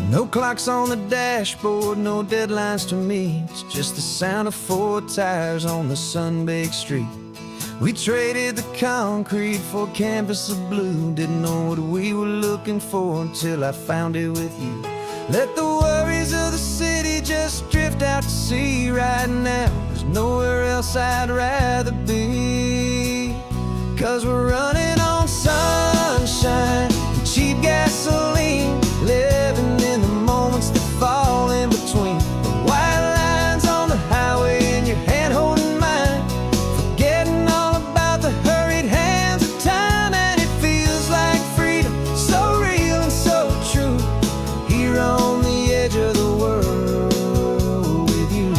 No clocks on the dashboard, no deadlines to meet. It's just the sound of 4 tires on the sun-baked street. We traded the concrete for a canvas of blue. Didn't know what we were looking for until I found it with you. Let the worries of the city just drift out to sea right now. There's nowhere else I'd rather be. 'Cause we're running on sunshine and cheap gasoline, living in the moments that fall in between. The white lines on the highway and your hand holding mine, forgetting all about the hurried hands of time. And it feels like freedom, so real and so true, here on the edge of the world with you.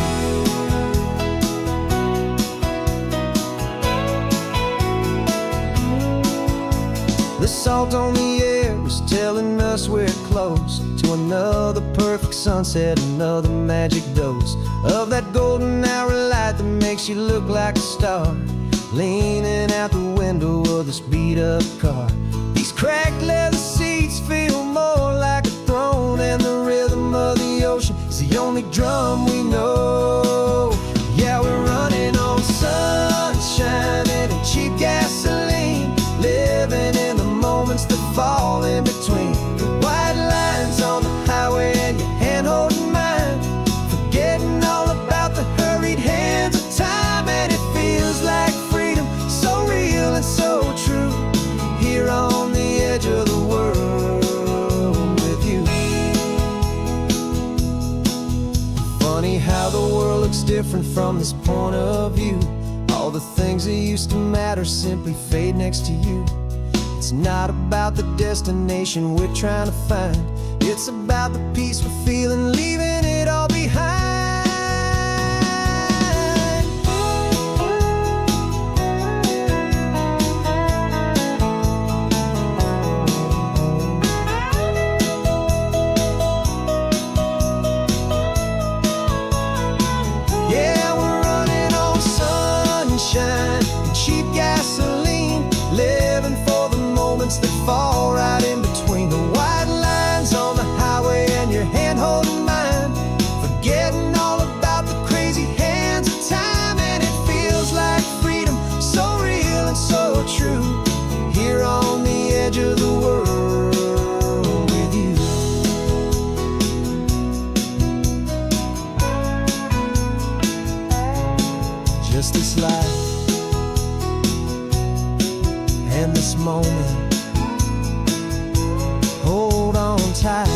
The salt on the air is telling us we're close to another perfect sunset, another magic dose of that golden hour light that makes you look like a star, leaning out the window of this beat-up car. These cracked leather seats feel more like a throne, and the rhythm of the ocean is the only drum we know. Yeah, we're running on sunshine and cheap gasoline, living in the moments that fall in between. The white lines on the highway and your hand holding mine, forgetting all about the hurried hands of time. And it feels like freedom, so real and so true, here on the edge of the world with you. Funny how the world looks different from this point of view. All the things that used to matter simply fade next to you. It's not about the destination we're trying to find, it's about the peace we're feeling, leaving it all behind. Yeah, we're running on sunshine and cheap gasoline, living for the moments that fall right in between. The white lines on the highway and your hand holding mine, forgetting all about the crazy hands of time. And it feels like freedom, so real and so true, here on the edge of the world with you. Just this life and this moment, hold on tight,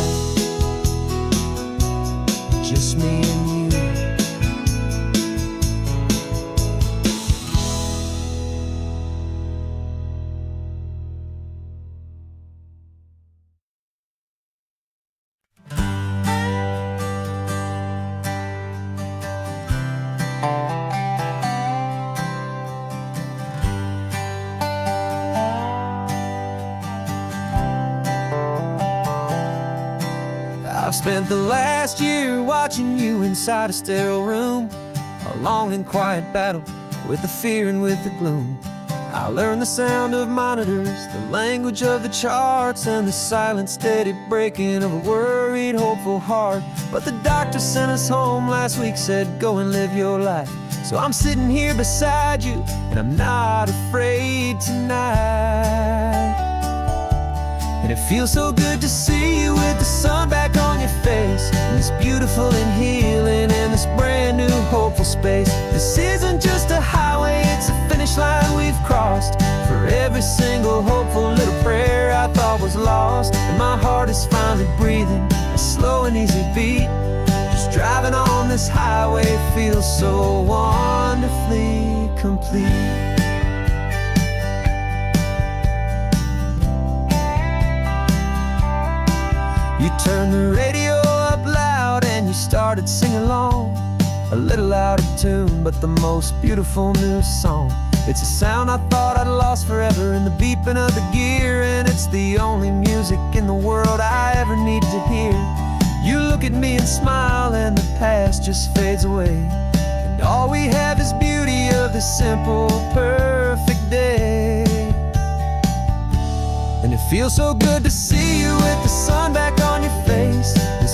just me and you. I've spent the last year watching you inside a sterile room, a long and quiet battle with the fear and with the gloom. I learned the sound of monitors, the language of the charts, and the silent steady breaking of a worried, hopeful heart. But the doctor sent us home last week, said go and live your life. So I'm sitting here beside you, and I'm not afraid tonight. And it feels so good to see you with the sun back on your face, and this beautiful and healing in this brand new hopeful space. This isn't just a highway, it's a finish line we've crossed. For every single hopeful little prayer I thought was lost, and my heart is finally breathing a slow and easy beat. Just driving on this highway feels so wonderfully complete. You turned the radio up loud and you started singing along, a little out of tune, but the most beautiful new song. It's a sound I thought I'd lost forever in the beeping of the gear, and it's the only music in the world I ever need to hear. You look at me and smile, and the past just fades away, and all we have is beauty of this simple, perfect day. And it feels so good to see you with the sun back on your face, this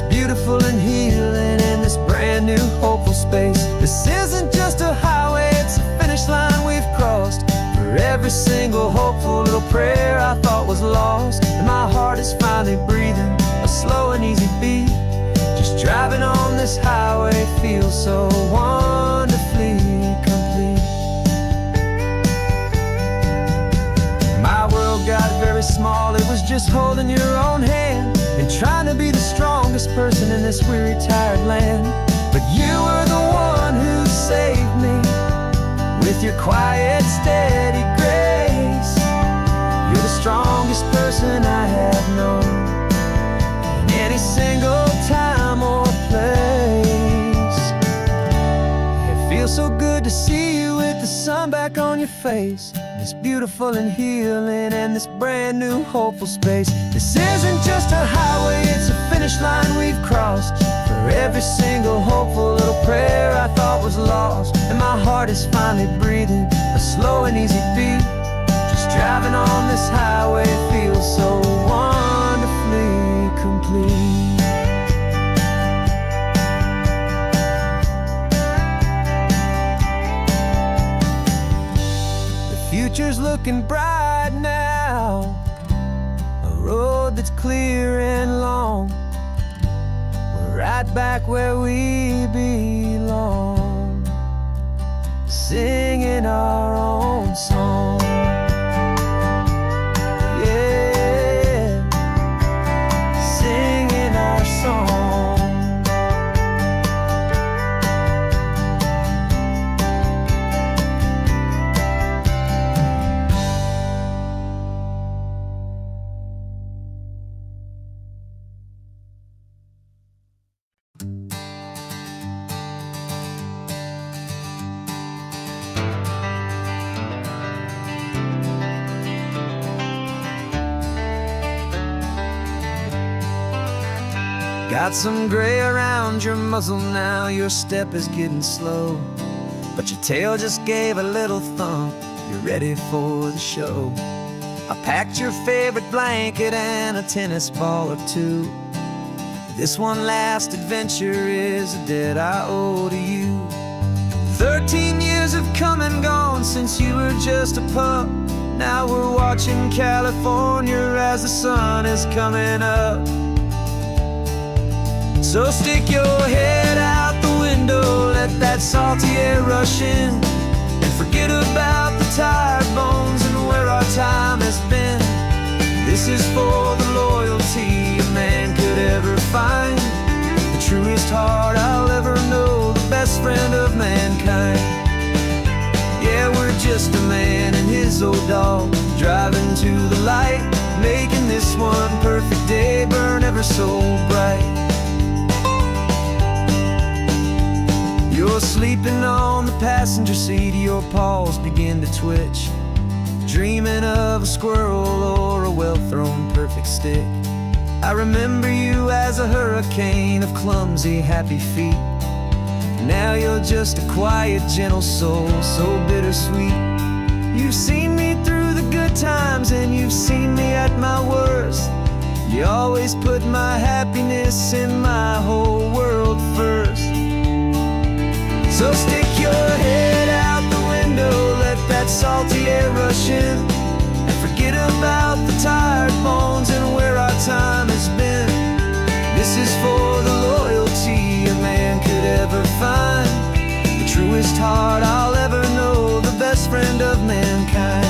was lost, and my heart is finally breathing a slow and easy beat. Just driving on this highway feels so wonderfully complete. My world got very small, it was just holding your own hand and trying to be the strongest person in this weary, tired land. But you were the one who saved me with your quiet, steady grace. You're the strongest person I have known in any single time or place. It feels so good to see you with the sun back on your face. It's beautiful and healing and this brand new hopeful space. This isn't just a highway, it's a finish line we've crossed. For every single hopeful little prayer I thought was lost, and my heart is finally breathing a slow and easy beat. Just driving on this highway feels so wonderfully complete. Future's looking bright now, a road that's clear and long. We're right back where we belong, singing our own song. Yeah, singing our song. Got some gray around your muzzle now, your step is getting slow, but your tail just gave a little thump, you're ready for the show. I packed your favorite blanket and a tennis ball or two. This one last adventure is a debt I owe to you. 13 years have come and gone since you were just a pup. Now we're watching California as the sun is coming up. So stick your head out the window, let that salty air rush in, and forget about the tired bones and where our time has been. This is for the loyalty a man could ever find, the truest heart I'll ever know, the best friend of mankind. Yeah, we're just a man and his old dog, driving to the light, making this one perfect day burn ever so bright. You're sleeping on the passenger seat, your paws begin to twitch, dreaming of a squirrel or a well-thrown perfect stick. I remember you as a hurricane of clumsy, happy feet. Now you're just a quiet, gentle soul, so bittersweet. You've seen me through the good times and you've seen me at my worst. You always put my happiness in my whole world first. So stick your head out the window, let that salty air rush in, and forget about the tired bones and where our time has been. This is for the loyalty a man could ever find, the truest heart I'll ever know, the best friend of mankind.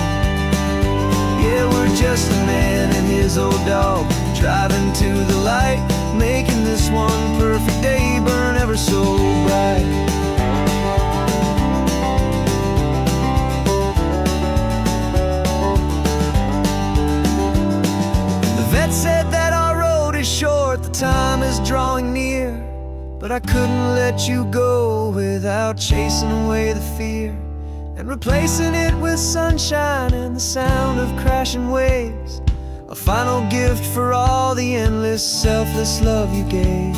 Yeah, we're just a man and his old dog, driving to the light, making this one perfect day burn ever so bright. Said that our road is short, the time is drawing near, but I couldn't let you go without chasing away the fear and replacing it with sunshine and the sound of crashing waves, a final gift for all the endless, selfless love you gave.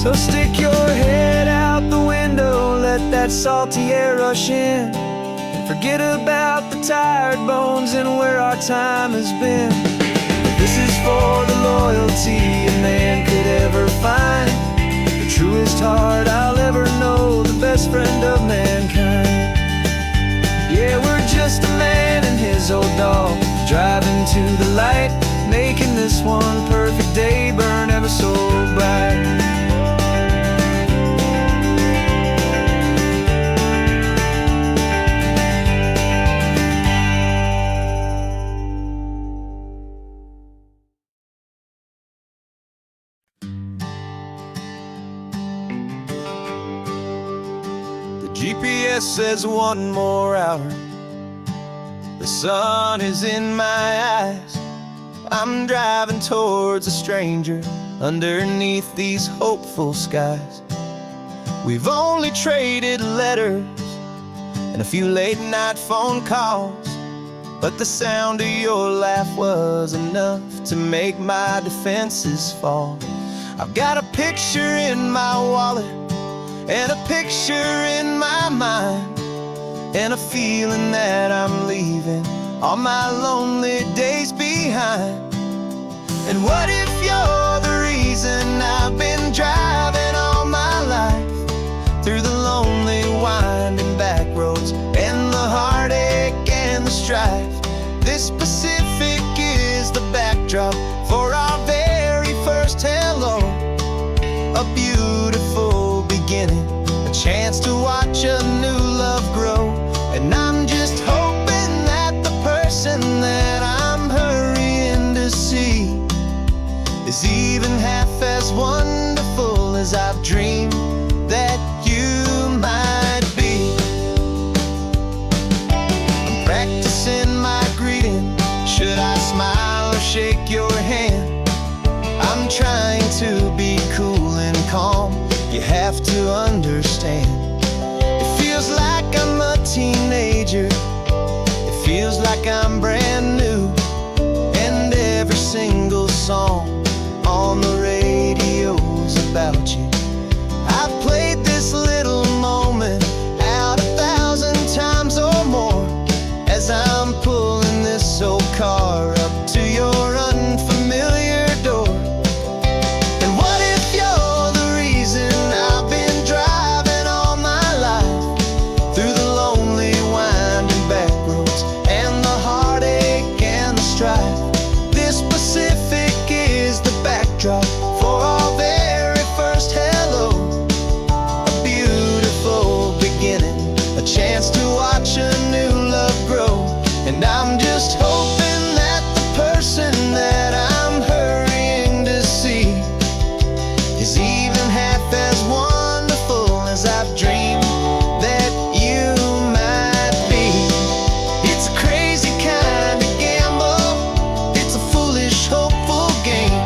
So stick your head out the window, let that salty air rush in and forget about the tired bones and where our time has been. This is for the loyalty a man could ever find, the truest heart I'll ever know, the best friend of mankind. Yeah, we're just a man and his old dog, driving to the light, making this one perfect day burn ever so bright. GPS says one more hour. The sun is in my eyes. I'm driving towards a stranger underneath these hopeful skies. We've only traded letters and a few late night phone calls, but the sound of your laugh was enough to make my defenses fall. I've got a picture in my wallet and a picture in my mind, and a feeling that I'm leaving all my lonely days behind. And what if you're the reason I've been driving all my life, through the lonely winding back roads and the heartache and the strife? This Pacific is the backdrop for our very first hello, a beautiful beginning, a chance to watch a new love grow. And I'm just hoping that the person that I'm hurrying to see is even half as wonderful as I've dreamed that you might be. I'm practicing my greeting. Should I smile or shake your hand? I'm trying to be cool and calm. You have to understand. It feels like I'm a teenager. It feels like I'm brand new. And every single song on the radio's about you. I've played this little moment out 1,000 times or more as I'm pulling this old car up to your unfamiliar door. And what if you're the reason I've been driving all my life, through the lonely winding back roads and the heartache and the strife? This Pacific is the backdrop for our very first hello, a beautiful beginning, a chance to watch a new love grow. And I'm just hoping that the person that I'm hurrying to see is even half as wonderful as I've dreamed that you might be. It's a crazy kind of gamble, it's a foolish, hopeful game,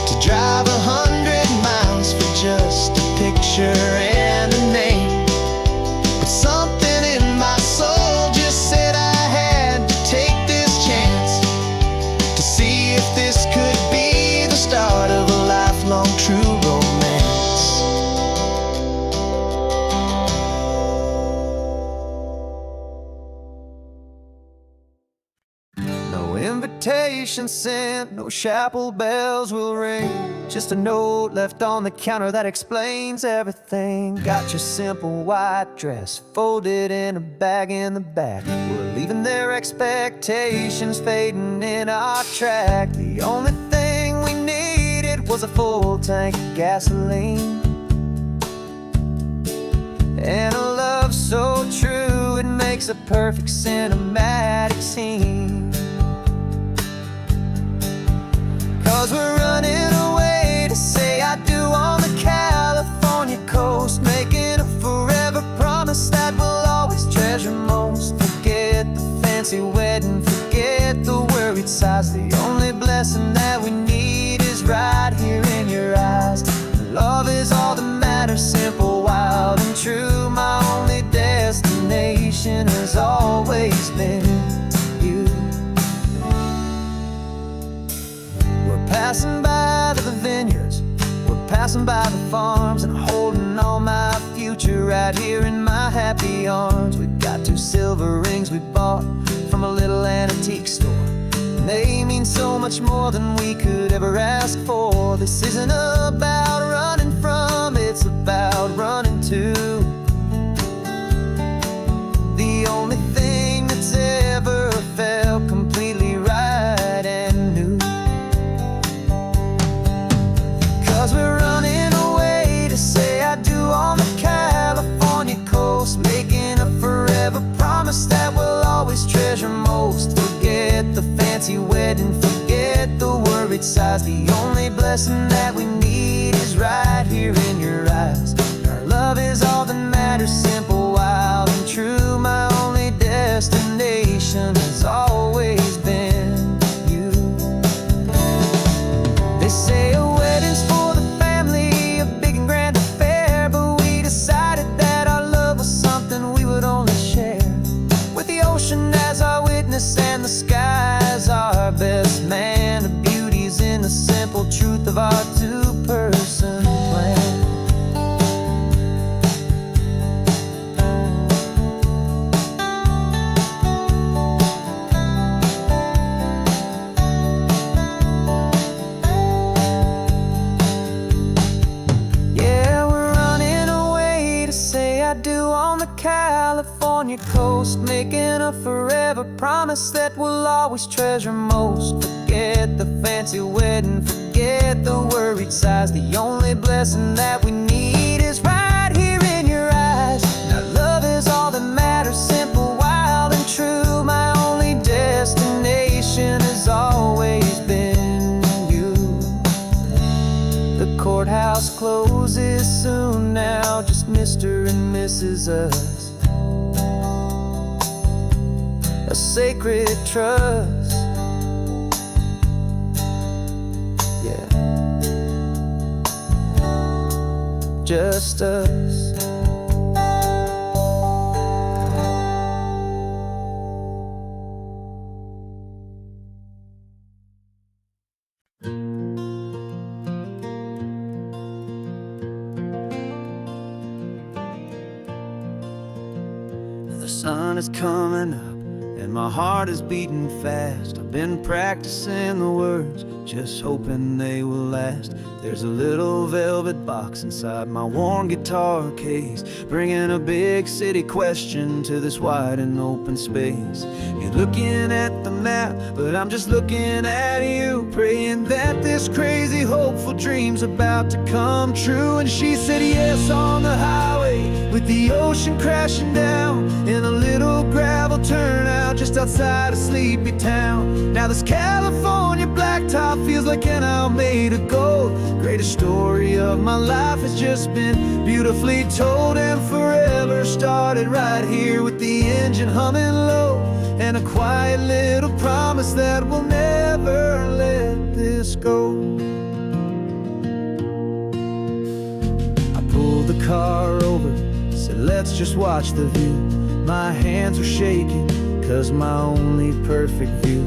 to drive 100 miles for just a picture and a name. But something in my soul just said I had to take this chance, to see if this could be the start of a lifelong true romance. No invitation sent, no chapel bells will ring, just a note left on the counter that explains everything. Got your simple white dress folded in a bag in the back. We're leaving their expectations fading in our track. The only thing we needed was a full tank of gasoline, and a love so true it makes a perfect cinematic scene. 'Cause we're running away to say I do on the California coast, making a forever promise that we'll always treasure most. Forget the fancy wedding, forget the worried sighs. The only blessing that we need is right here in your eyes. Love is all that matters, simple, wild, and true. My only destination has always been you. We're passing by the vineyards, we're passing by the farms, and holding all my future future right here in my happy arms. We've got 2 silver rings we bought from a little antique store, and they mean so much more than we could ever ask for. This isn't about running from, it's about running to the only thing that's ever felt completely right and new. 'Cause we're running away to say I do on the California coast, making a forever promise that we'll always treasure most. Forget the fancy wedding, forget the worried sighs. The only blessing that we need is right here in your eyes. Our love is all that matters, simple, wild, and true. My only destination has always been you. They say a wedding's for the family, a big and grand affair, but we decided that our love was something we would only share with the ocean as our witness and the sky as our best man. The beauty's in the simple truth of our 2-person plan. California coast, making a forever promise that we'll always treasure most. Forget the fancy wedding, forget the worried sighs. The only blessing that we need is right here in your eyes. Now love is all that matters, simple, wild, and true. My only destination has always been you. The courthouse closes soon now, just Mr. and Mrs. Us. A sacred trust, yeah, just us. The sun is coming up and my heart is beating fast. I've been practicing the words, just hoping they will last. There's a little velvet box inside my worn guitar case, bringing a big city question to this wide and open space. You're looking at the map, but I'm just looking at you, praying that this crazy hopeful dream's about to come true. And she said yes on the highway, with the ocean crashing down, in a little gravel turnout just outside a sleepy town. Now this California blacktop feels like an isle made of gold. Greatest story of my life has just been beautifully told, and forever started right here with the engine humming low, and a quiet little promise that we'll never let this go. I pulled the car over, said let's just watch the view. My hands were shaking, 'cause my only perfect view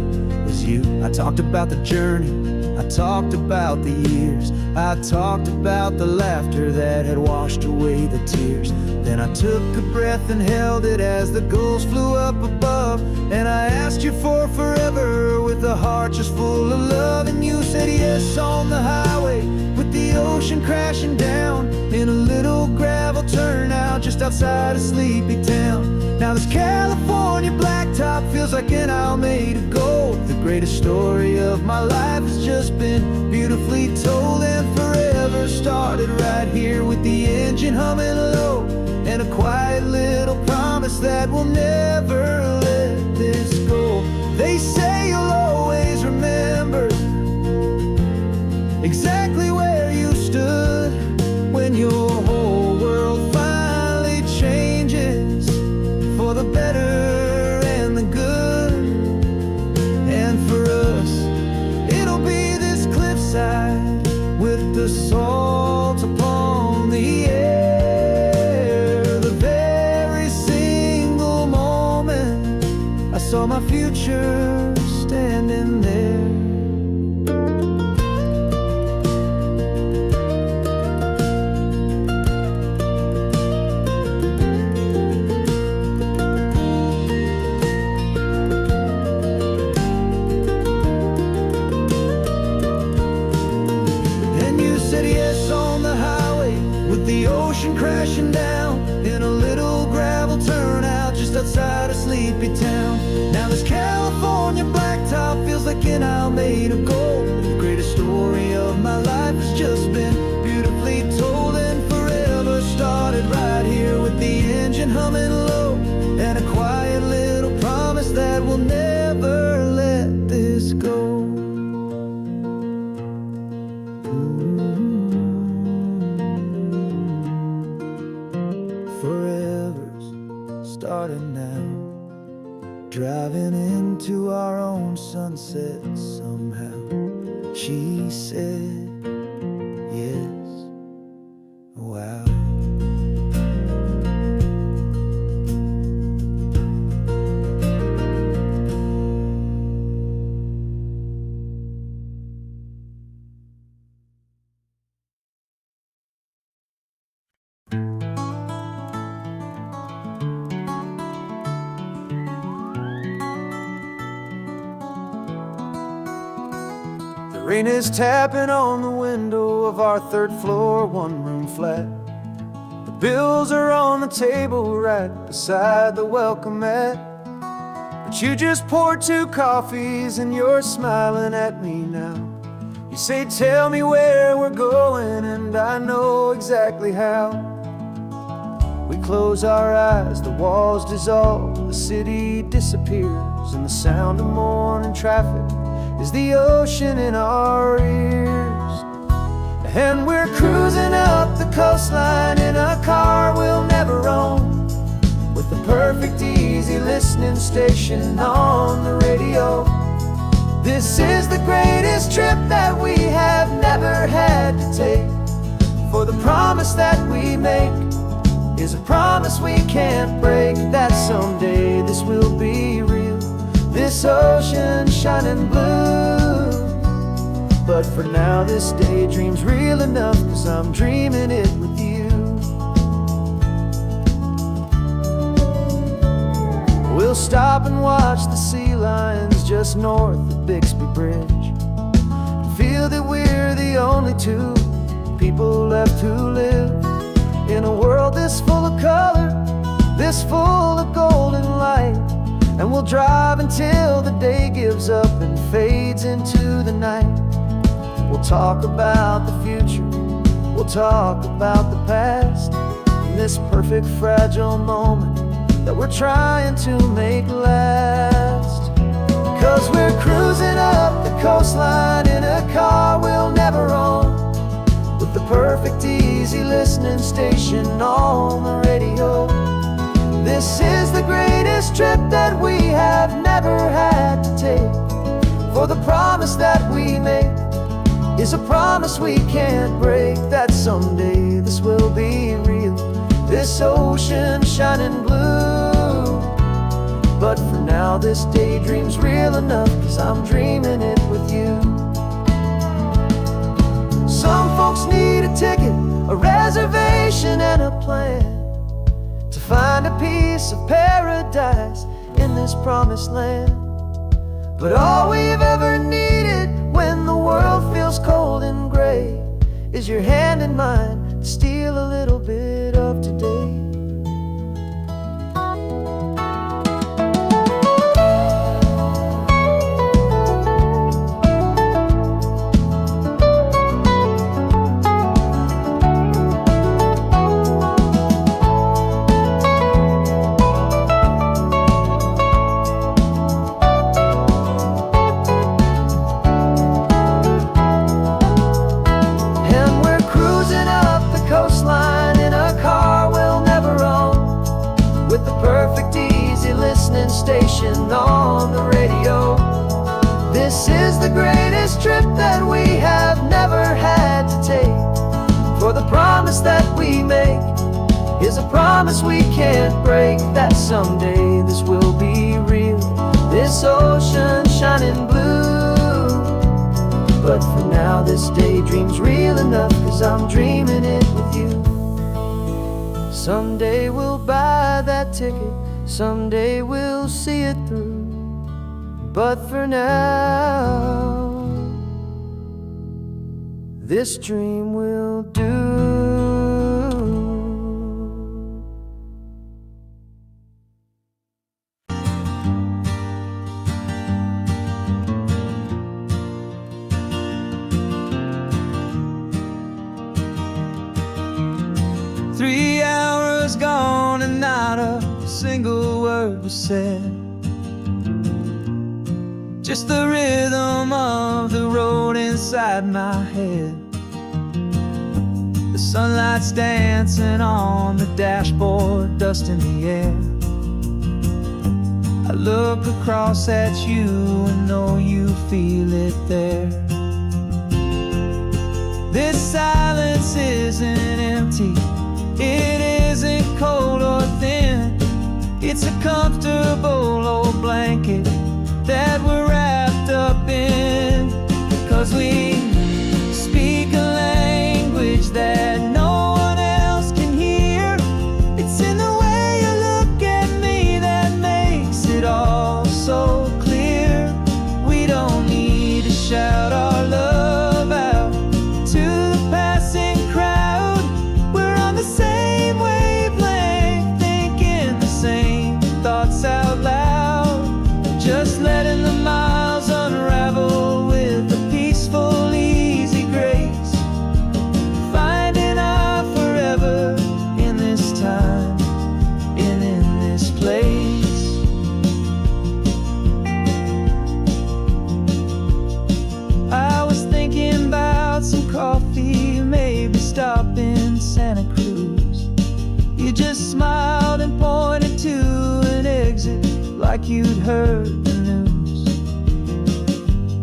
was you. I talked about the journey, I talked about the years, I talked about the laughter that had washed away the tears. Then I took a breath and held it as the gulls flew up above, and I asked you for forever with a heart just full of love. And you said yes on the highway, with the ocean crashing down, in a little gravel turnout just outside a sleepy town. Now this California blacktop feels like an isle made of gold. The greatest story of my life has just been beautifully told, and forever started right here with the engine humming low, and a quiet little promise that we'll never let this go. They say you'll always remember exactly where you stood when your whole world finally changes for the better and the good. And for us, it'll be this cliffside with the salt upon the air. The very single moment I saw my future standing there. thinking I'll made of gold. The greatest story of my life has just been beautifully told, and forever started right here with the engine humming low, and a quiet little promise that we'll never let this go. Forever's starting now, driving into our own sunset somehow. She said, yes, wow. The rain is tapping on the window of our third floor, one-room flat. The bills are on the table right beside the welcome mat. But you just poured 2 coffees and you're smiling at me now. You say, tell me where we're going, and I know exactly how. We close our eyes, the walls dissolve, the city disappears, and the sound of morning traffic is the ocean in our ears. And we're cruising up the coastline in a car we'll never own, with the perfect easy listening station on the radio. This is the greatest trip that we have never had to take, for the promise that we make is a promise we can't break, that someday this will be real, this ocean shining blue. But for now this daydream's real enough, 'cause I'm dreaming it with you. We'll stop and watch the sea lions just north of Bixby Bridge, and feel that we're the only 2 people left who live in a world this full of color, this full of golden light. And we'll drive until the day gives up and fades into the night. We'll talk about the future, we'll talk about the past, in this perfect fragile moment that we're trying to make last. 'Cause we're cruising up the coastline in a car we'll never own, with the perfect easy listening station on the radio. This is the greatest trip that we have never had to take, for the promise that we make is a promise we can't break, that someday this will be real, this ocean shining blue. But for now this daydream's real enough, 'cause I'm dreaming it with you. Some folks need a ticket, a reservation and a plan, to find a piece of paradise in this promised land. But all we've ever needed when the world feels cold and gray is your hand in mine to steal a little bit of today. Station on the radio. This is the greatest trip that we have never had to take, for the promise that we make is a promise we can't break, that someday this will be real, this ocean shining blue. But for now this daydream's real enough, 'cause I'm dreaming it with you. Someday we'll buy that ticket, someday we'll see it through. But for now, this dream will do. single word was said. Just the rhythm of the road inside my head. The sunlight's dancing on the dashboard, dust in the air. I look across at you and know you feel it there. This silence isn't empty, it isn't cold or thin. It's a comfortable old blanket that we're wrapped up in. 'Cause we speak a language that no one else can hear. It's in the way you look at me that makes it all so clear. We don't need to shout our love out to the passing crowd. We're on the same wavelength, thinking the same thoughts out loud. Just letting the miles unravel with a peaceful, easy grace. Finding our forever in this time and in this place. I was thinking about some coffee, maybe stop in Santa Cruz. You just smiled and pointed to an exit like you'd heard the news.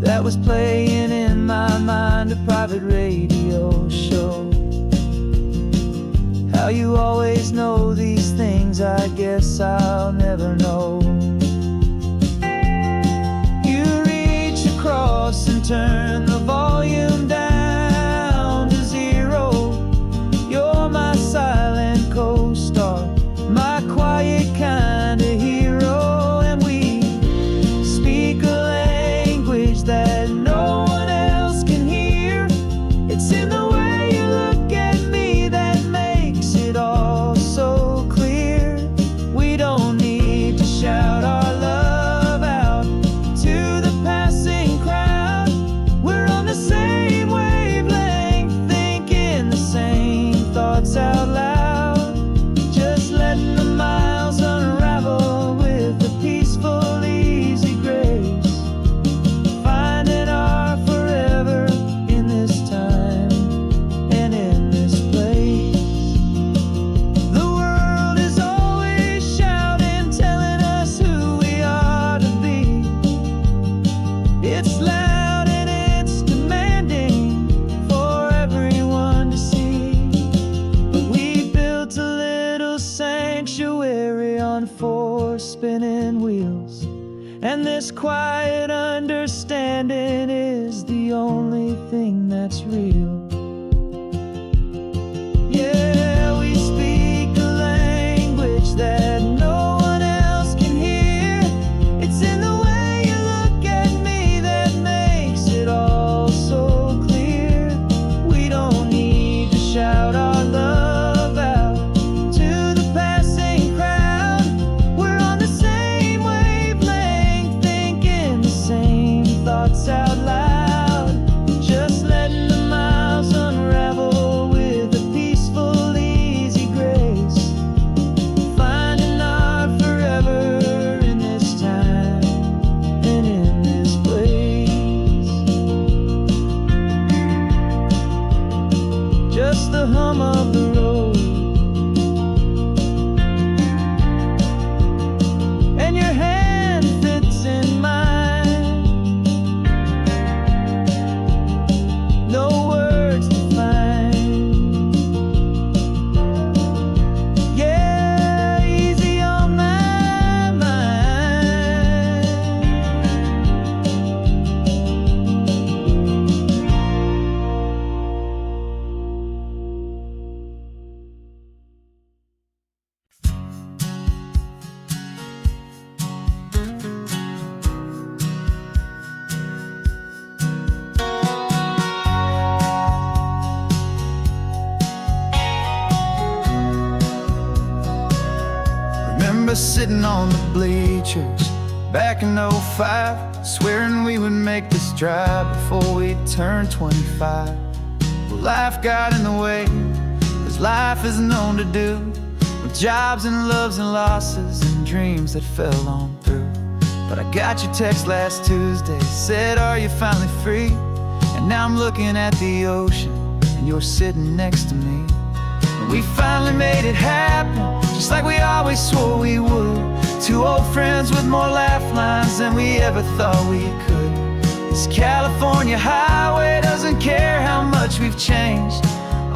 That was playing in my mind, a private radio show. How you always know these things, I guess I'll never know. You reach across and turn the volume down to zero. You're my silent co-star, my quiet kind of hero. And we speak a language that no one else can hear. It's in the way you look at me that makes it all so clear. We don't need to shout our love out to the passing crowd. We're on the same wavelength, thinking the same thoughts out loud. Just letting the miles unravel with a peaceful, easy grace. Finding our forever in this time and in this place. The world is always shouting, telling us who we are to be. It's loud and it's demanding for everyone to see. But we built a little sanctuary on four spinning wheels, and this quiet understanding is the only thing that's real. Yeah, we speak a language that no one else can hear. It's in the way you look at me that makes it all so clear. We don't need to shout our love out to the passing crowd. We're on the same wavelength, thinking the same thoughts out loud. Just letting the miles unravel with a peaceful, easy grace. Finding our forever in this time and in this place. Just the hum of the road and your hand fits in mine. No words to find. Yeah, easy on my mind. Remember sitting on the bleachers back in '05, swearing we would make this drive before we turned 25. Well, life got in the way, as life is known to do, with jobs and loves and losses and dreams that fell on through. But I got your text last Tuesday, said, are you finally free? And now I'm looking at the ocean, and you're sitting next to me. And we finally made it happen, just like we always swore we would. Two old friends with more laugh lines than we ever thought we could. This California highway doesn't care how much we've changed.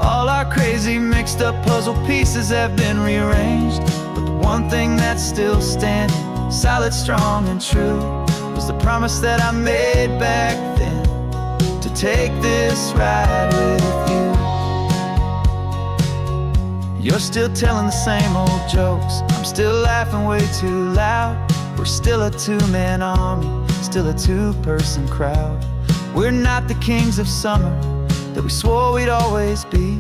All our crazy mixed up puzzle pieces have been rearranged. But the one thing that's still standing, solid, strong, and true, was the promise that I made back then, to take this ride with you. You're still telling the same old jokes, I'm still laughing way too loud. We're still a two-man army, still a two-person crowd. We're not the kings of summer that we swore we'd always be.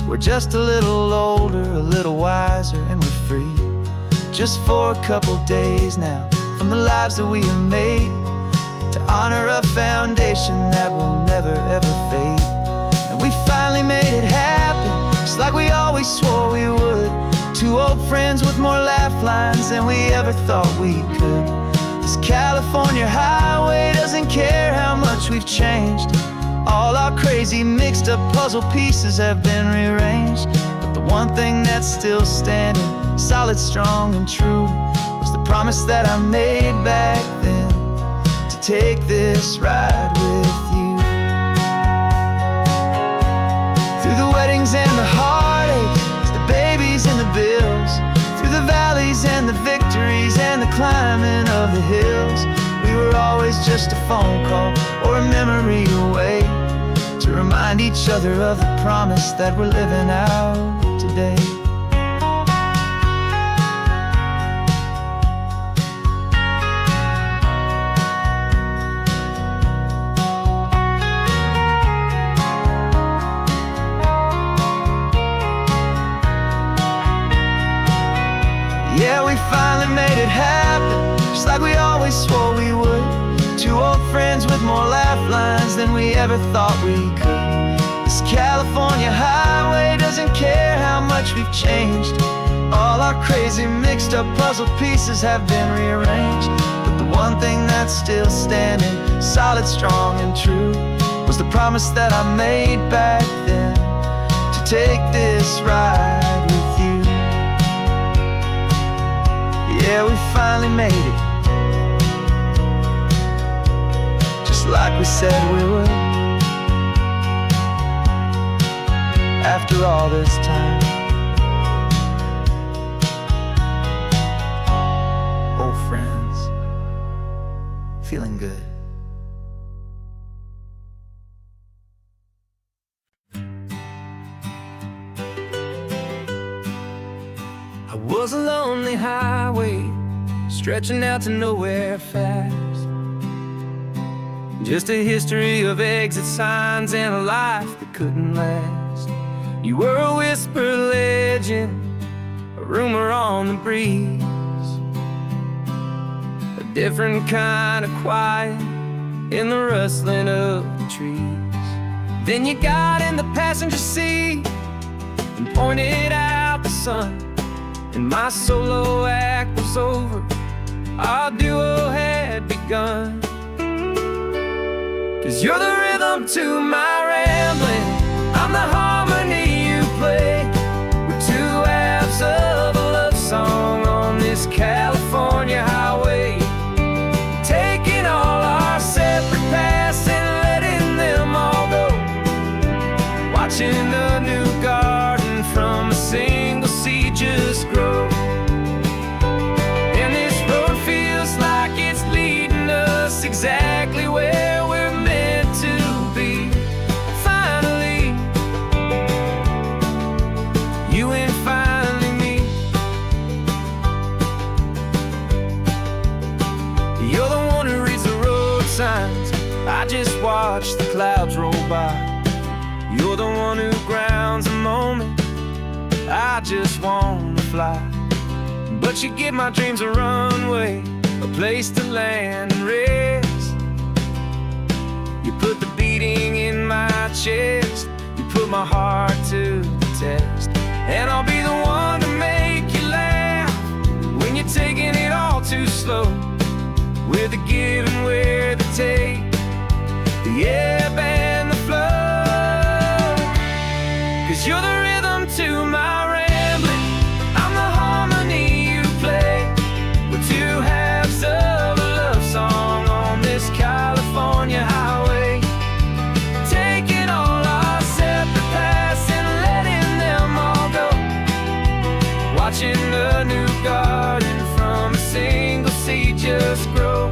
We're just a little older, a little wiser, and we're free. Just for a couple days now, from the lives that we have made, to honor a foundation that will never ever fade. And we finally made it happen, just like we always swore we would. Two old friends with more laugh lines than we ever thought we could. This California highway doesn't care how much we've changed. All our crazy mixed up puzzle pieces have been rearranged. But the one thing that's still standing, solid, strong, and true, was the promise that I made back then, to take this ride with you. Through the weddings and the heartaches, the babies and the bills, through the valleys and the victories and the climbing of the hills, we were always just a phone call or a memory away, to remind each other of the promise that we're living out today. Yeah, we finally made it happen, just like we always swore we would. Two old friends with more laugh lines than we ever thought we could. This California highway doesn't care how much we've changed. All our crazy mixed up puzzle pieces have been rearranged. But the one thing that's still standing, solid, strong, and true, was the promise that I made back then, to take this ride with you. Yeah, we finally made it, just like we said we would. After all this time, old friends, feeling good. I was a lonely highway, stretching out to nowhere fast. Just a history of exit signs and a life that couldn't last. You were a whisper legend, a rumor on the breeze, a different kind of quiet in the rustling of the trees. Then you got in the passenger seat and pointed out the sun, and my solo act was over, our duo had begun. 'Cause you're the rhythm to my rambling, I'm the harmony you play. We're two halves of a love song on this California highway, taking all our separate paths and letting them all go, watching a new garden from a single seed just grow. And this road feels like it's leading us exactly where we're meant to be. Finally, you and finally me. You're the one who reads the road signs, I just watch the clouds roll by. You're the one who grounds the moment, I just wanna fly. But you give my dreams a runway, a place to land and rest. You put the beating in my chest, you put my heart to the test. And I'll be the one to make you laugh when you're taking slow, with the give and where the take, the ebb and the flow. 'Cause you're the rhythm to my rambling, I'm the harmony you play. We're two halves of a love song on this California highway, taking all our separate paths and letting them all go, watching the new garden from a single seed just grow.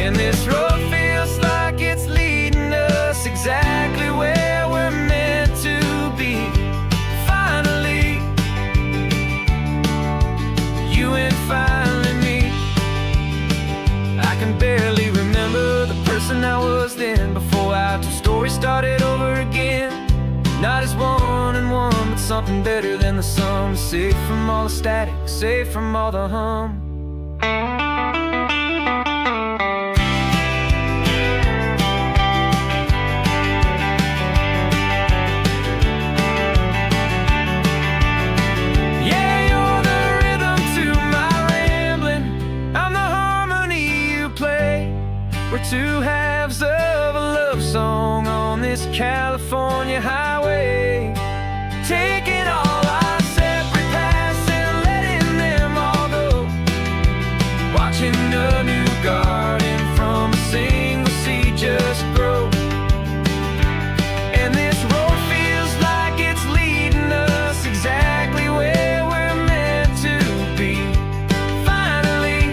And this road feels like it's leading us exactly where we're meant to be. Finally, you and finally me. I can barely remember the person I was then, before our two stories started over again. Not as one and one, but something better than the sum. Safe from all the static, safe from all the hum. We're two halves of a love song on this California highway, taking all our separate paths and letting them all go, watching a new garden from a single seed just grow. And this road feels like it's leading us exactly where we're meant to be. Finally,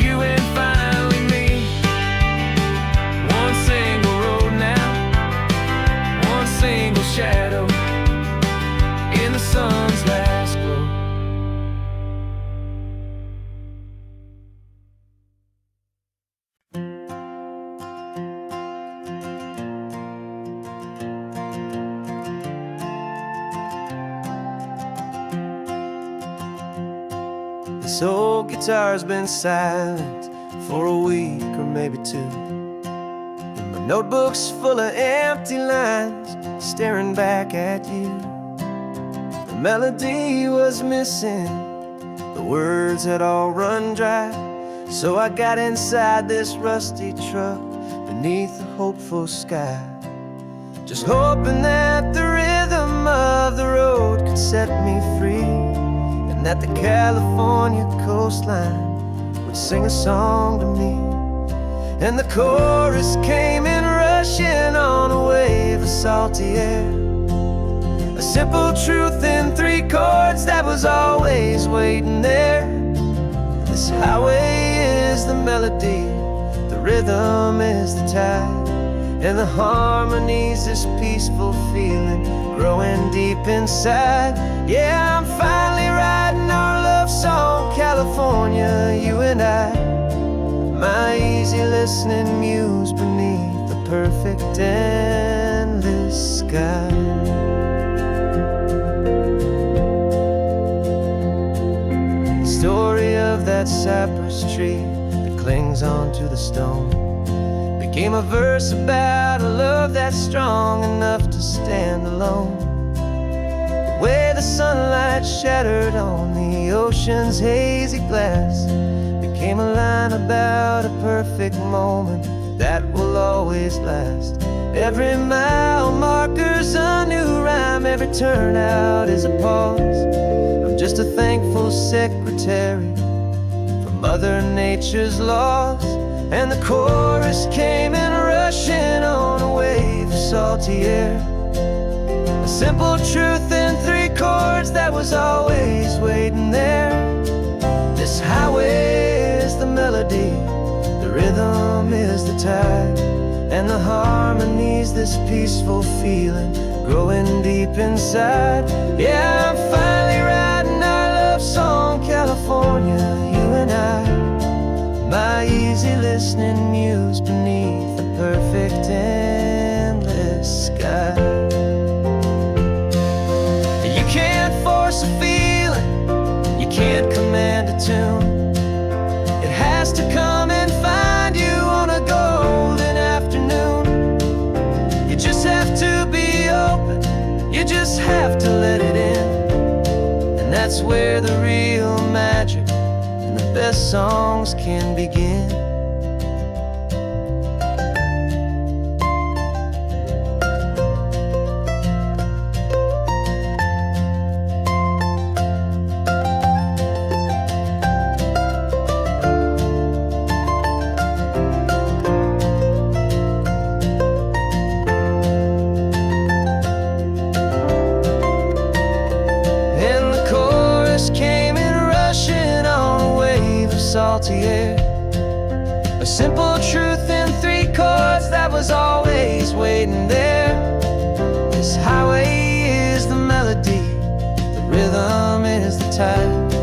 you and finally me. One single road now, one single shadow in the sun's last glow. This old guitar's been silent for a week or maybe two, and my notebook's full of empty lines staring back at you. The melody was missing, the words had all run dry, so I got inside this rusty truck beneath the hopeful sky, just hoping that the rhythm of the road could set me free, and that the California coastline would sing a song to me. And the chorus came in rushing on a wave of salty air, a simple truth in 3 chords that was always waiting there. This highway is the melody, the rhythm is the tide, and the harmony's this peaceful feeling growing deep inside. Yeah, I'm finally writing our love song, California, you and I, my easy listening muse beneath the perfect endless sky. The story of that cypress tree that clings onto the stone became a verse about a love that's strong enough to stand alone. The way the sunlight shattered on the ocean's hazy glass became a line about a perfect moment that will always last. Every mile marker's a new rhyme, every turnout is a pause. I'm just a thankful secretary for Mother Nature's laws. And the chorus came in rushing on a wave of salty air, a simple truth in 3 chords that was always waiting there. This highway is the melody, the rhythm is the tide, and the harmony's this peaceful feeling growing deep inside. Yeah, I'm finally writing our love song, California, you and I, my easy listening muse beneath the perfect endless sky. You can't force a feeling, you can't command a tune. It has to come and find you on a golden afternoon. You just have to be open, you just have to let it in, and that's that's where the real magic and the best songs can begin. Salty air, a simple truth in 3 chords that was always waiting there. This highway is the melody, the rhythm is the tide,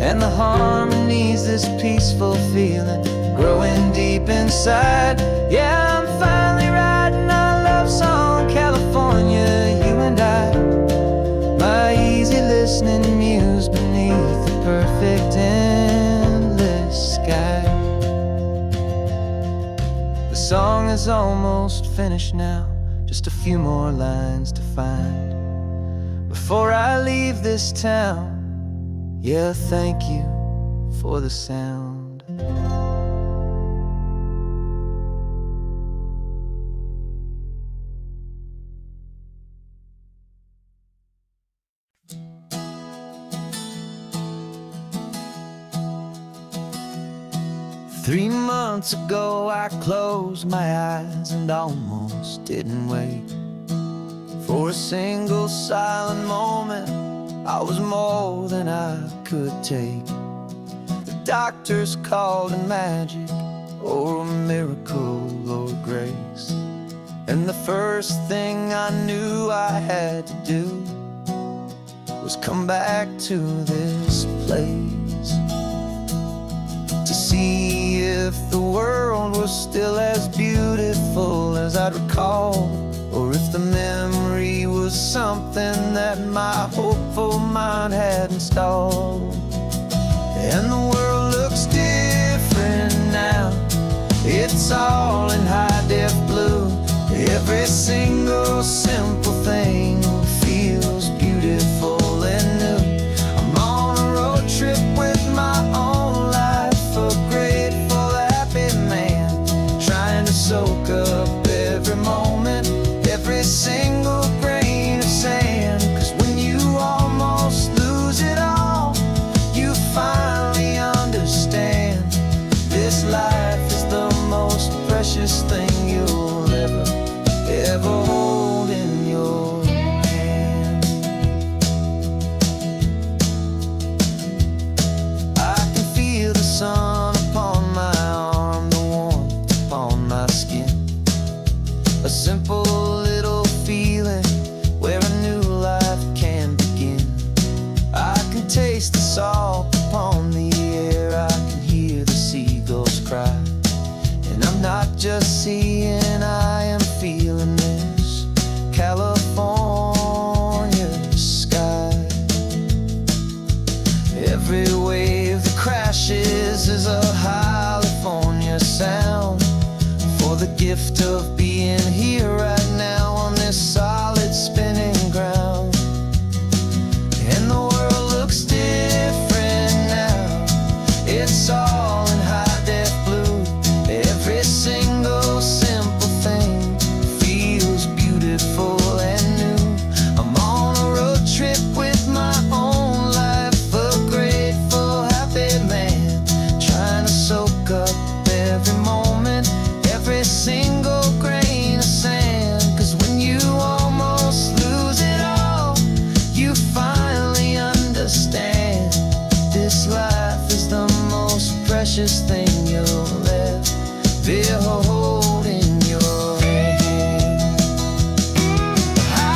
and the harmony's this peaceful feeling growing deep inside. Yeah, I'm finally writing our love song, California, you and I. My easy listening muse beneath the perfect sky. The song is almost finished now, just a few more lines to find before I leave this town. Yeah, thank you for the sound. 3 months ago I closed my eyes and almost didn't wake. For a single silent moment I was more than I could take. The doctors called it magic, or a miracle, or grace. And the first thing I knew I had to do was come back to this place, to see if the world was still as beautiful as I'd recall, or if the memory was something that my hopeful mind had installed. And the world looks different now, it's all in high-def blue. Every single simple thing feels beautiful and new. I'm on a road trip with my own life, a grateful, happy man, trying to soak up every moment, every single grain of sand. 'Cause when you almost lose it all, you finally understand this life is the most precious thing you'll ever hold in your hand. I can feel the sun upon my arm, the warmth upon my skin, a simple little feeling where a new life can begin. I can taste the salt upon the air, I can hear the seagulls cry, and I'm not just seeing, I am feeling this California sky. Every wave that crashes is a California sound, for the gift of being here right now on this solid spinning ground. And the world looks different now, it's all in high-def blue. Every single simple thing feels beautiful and new. I'm on a road trip with my own life, a grateful, happy man, trying to soak up every moment, every single grain of sand. 'Cause when you almost lose it all, you finally understand this life is the most precious thing you'll ever hold in your hand.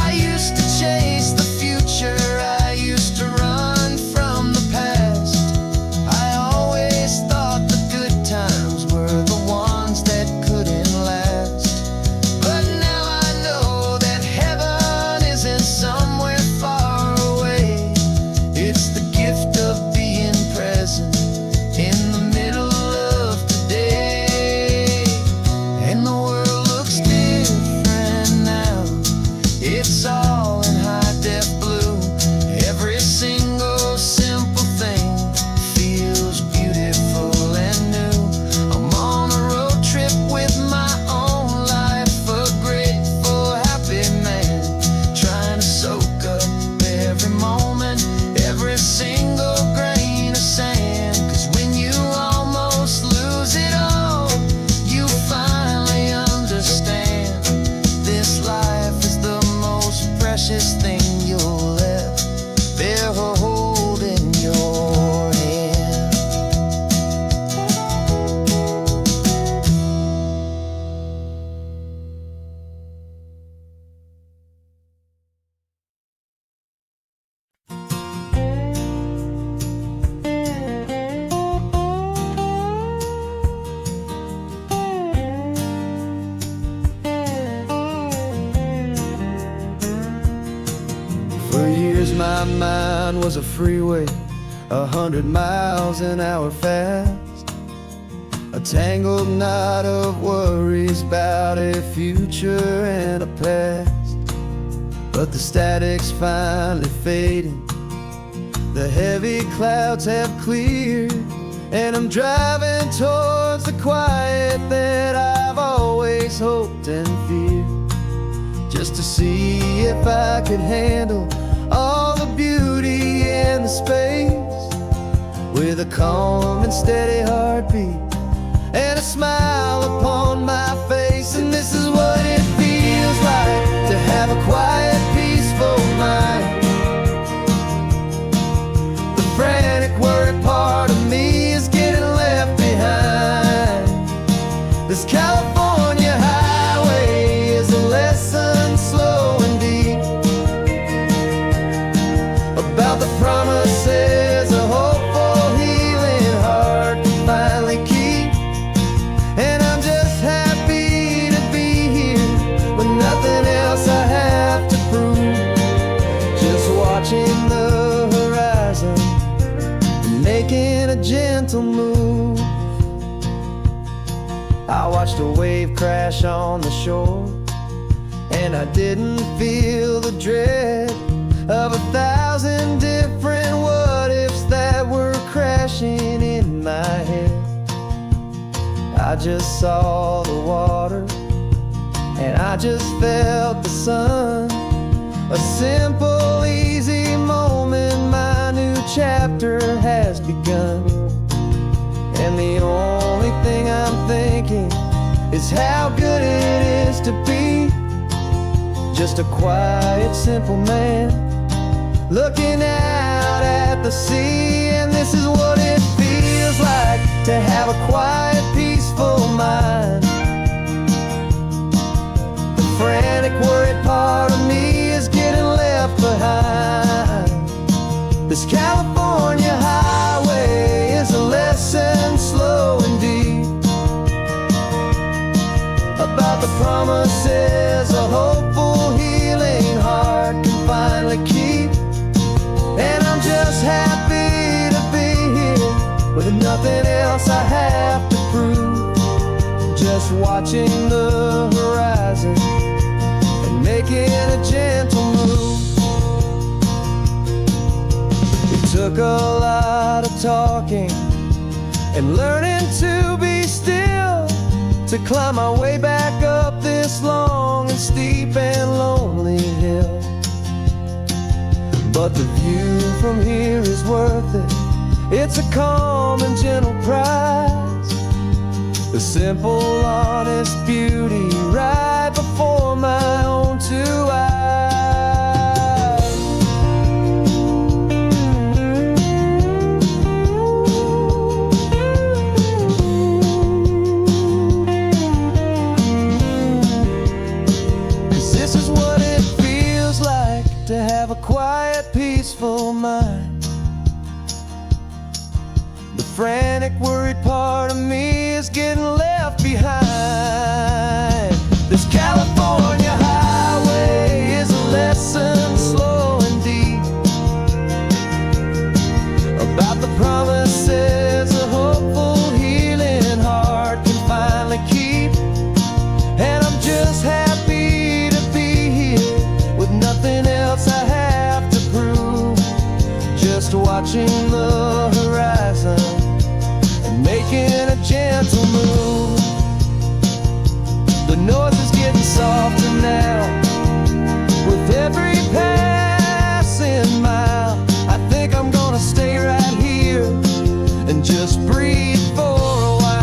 I used to chase the future, I used to run from the past. I always thought the good times were the ones that couldn't last. But now I know that heaven isn't somewhere far away. It's the gift of being present in the middle of today. my mind was a freeway, 100 miles an hour fast, a tangled knot of worries about a future and a past. But the static's finally fading, the heavy clouds have cleared, and I'm driving towards the quiet that I've always hoped and feared, just to see if I could handle all the beauty and the space, with a calm and steady heartbeat and a smile upon my face. And this is what it feels like to have a quiet, peaceful mind. The frantic, worried part of me is getting left behind. This California highway is a lesson slow and deep about the promises a hopeful, healing heart can finally keep. And I'm just happy to be here with nothing else I have to prove, just watching the horizon and making a gentle move. I watched a wave crash on the shore, and I didn't feel the dread of 1,000 different what-ifs that were crashing in my head. I just saw the water, and I just felt the sun. A simple, easy moment, my new chapter has begun. And the only thing I'm thinking is how good it is to be just a quiet, simple man looking out at the sea. And this is what it feels like to have a quiet, peaceful mind. The frantic, worried part of me is getting left behind. This California highway is a lesson slow and deep about the promises a hopeful, healing heart can finally keep. And I'm just happy to be here with nothing else I have to prove, just watching the horizon and making a gentle move. It took a lot of talking and learning to be still to climb my way back up this long and steep and lonely hill. But the view from here is worth it. It's a calm and gentle prize, the simple, honest beauty right before my own two eyes. To have a quiet, peaceful mind. The frantic, worried part of me is getting left behind. This California highway is a lesson slow and deep about the promises a hopeful, healing heart can finally keep. And I'm just happy to be here with nothing else I have to prove, just watching the horizon and making a gentle move. The noise is getting softer now with every passing mile. I think I'm gonna stay right here and just breathe for a while.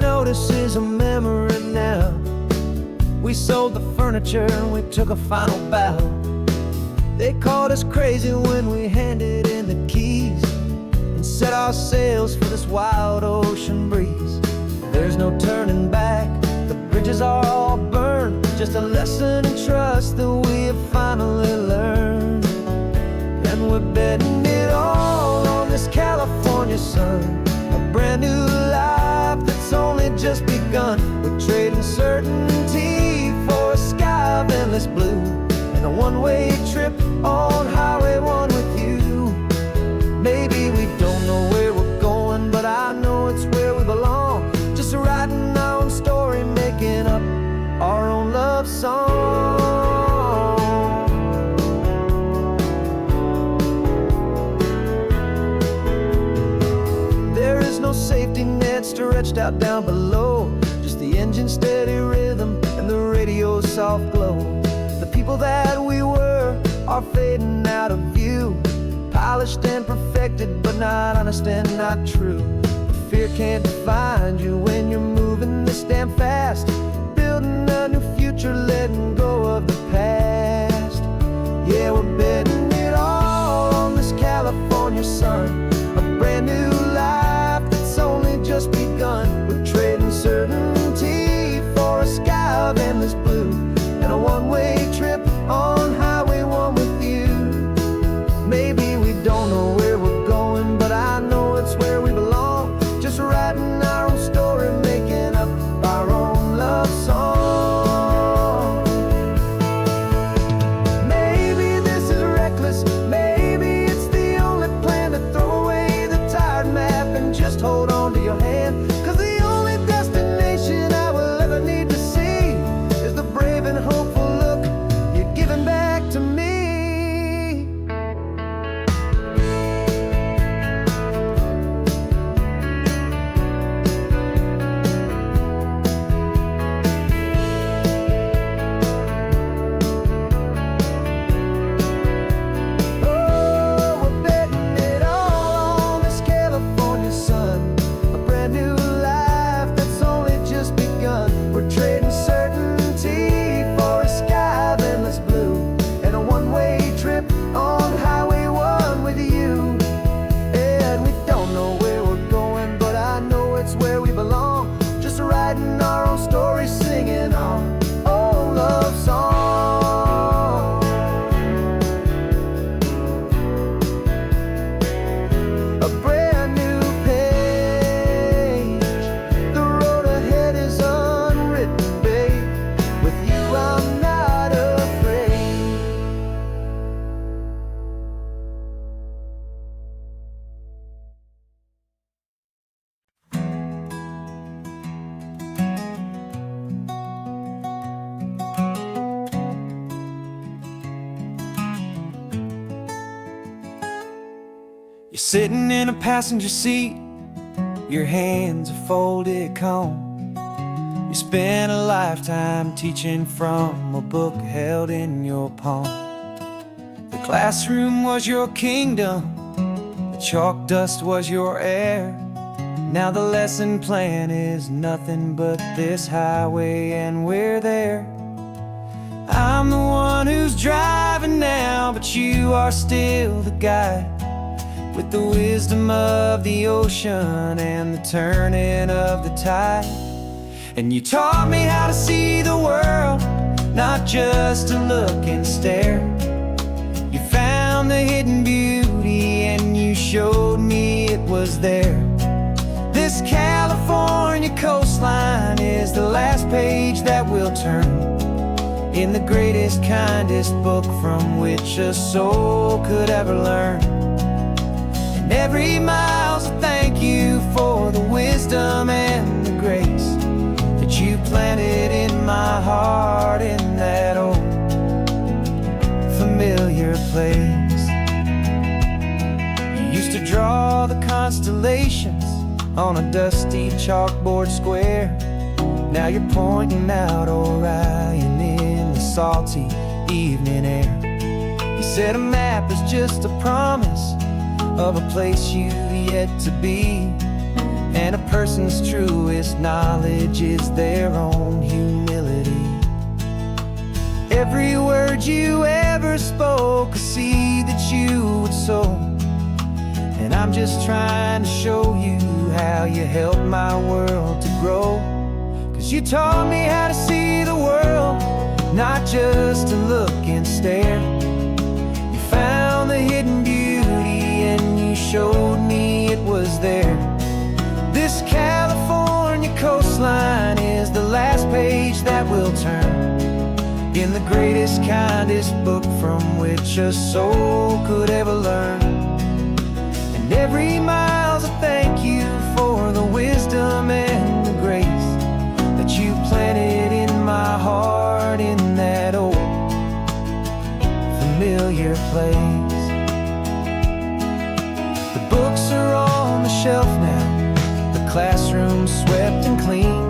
notice is a memory now. We sold the furniture and we took a final bow. They called us crazy when we handed in the keys and set our sails for this wild ocean breeze. There's no turning back, the bridges are all burned. Just a lesson in trust that we have finally learned. And we're betting it all on this California sun, a brand new life that's only just begun. We're trading certainty for a sky of endless blue, and a one-way trip on Highway 1 with you. Maybe we don't know where we're going, but I know it's where we belong. Just writing our own story, making up our own love song. There is no safety net stretched out down below, just the engine's steady rhythm and the radio's soft glow. The people that we were are fading out of view, polished and perfected, but not honest and not true. Fear can't define you when you're moving this damn fast, building a new future, letting go of the past. Yeah, we're betting it all on this California sun, a brand new life that's only just begun. We're trading certainty for a sky of endless blue, and a one-way trip on Highway 1 with you. Maybe we don't know where we're going, but I know it's where we belong. Just writing our own story, making up our own love song. Maybe this is reckless, maybe it's the only plan to throw away the tired map and just hold on to your hand. 'Cause the only destination I will ever need to see is the brave and hopeful look you're giving back to me. You're sitting in a passenger seat, your hands are folded calm. You spent a lifetime teaching from a book held in your palm. The classroom was your kingdom, the chalk dust was your air. Now the lesson plan is nothing but this highway, and we're there. I'm the one who's driving now, but you are still the guide, with the wisdom of the ocean and the turning of the tide. And you taught me how to see the world, not just to look and stare. You found the hidden beauty and you showed me it was there. This California coastline is the last page that we'll turn in the greatest, kindest book from which a soul could ever learn. And every mile's a thank you for the wisdom and the grace that you planted in my heart in that old familiar place. You used to draw the constellations on a dusty chalkboard square. Now you're pointing out Orion in the salty evening air. You said a map is just a promise of a place you've yet to be, and a person's true greatest knowledge is their own humility. Every word you ever spoke, a seed that you would sow. And I'm just trying to show you how you helped my world to grow. 'Cause you taught me how to see the world, not just to look and stare. You found the hidden beauty and you showed me it was there. This California coastline is the last page that we'll turn in the greatest, kindest book from which a soul could ever learn. And every mile's a thank you for the wisdom and the grace that you planted in my heart in that old familiar place. The books are on the shelf now, the classroom swept and clean,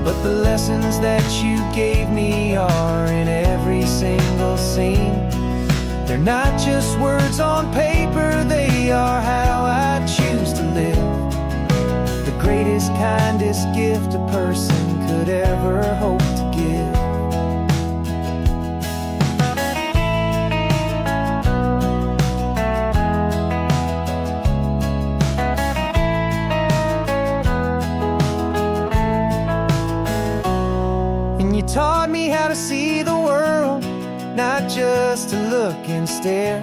but the lessons that you gave me are in every single scene. They're not just words on paper, they are how I choose to live. The greatest, kindest gift a person could ever hope to give. Taught me how to see the world, not just to look and stare.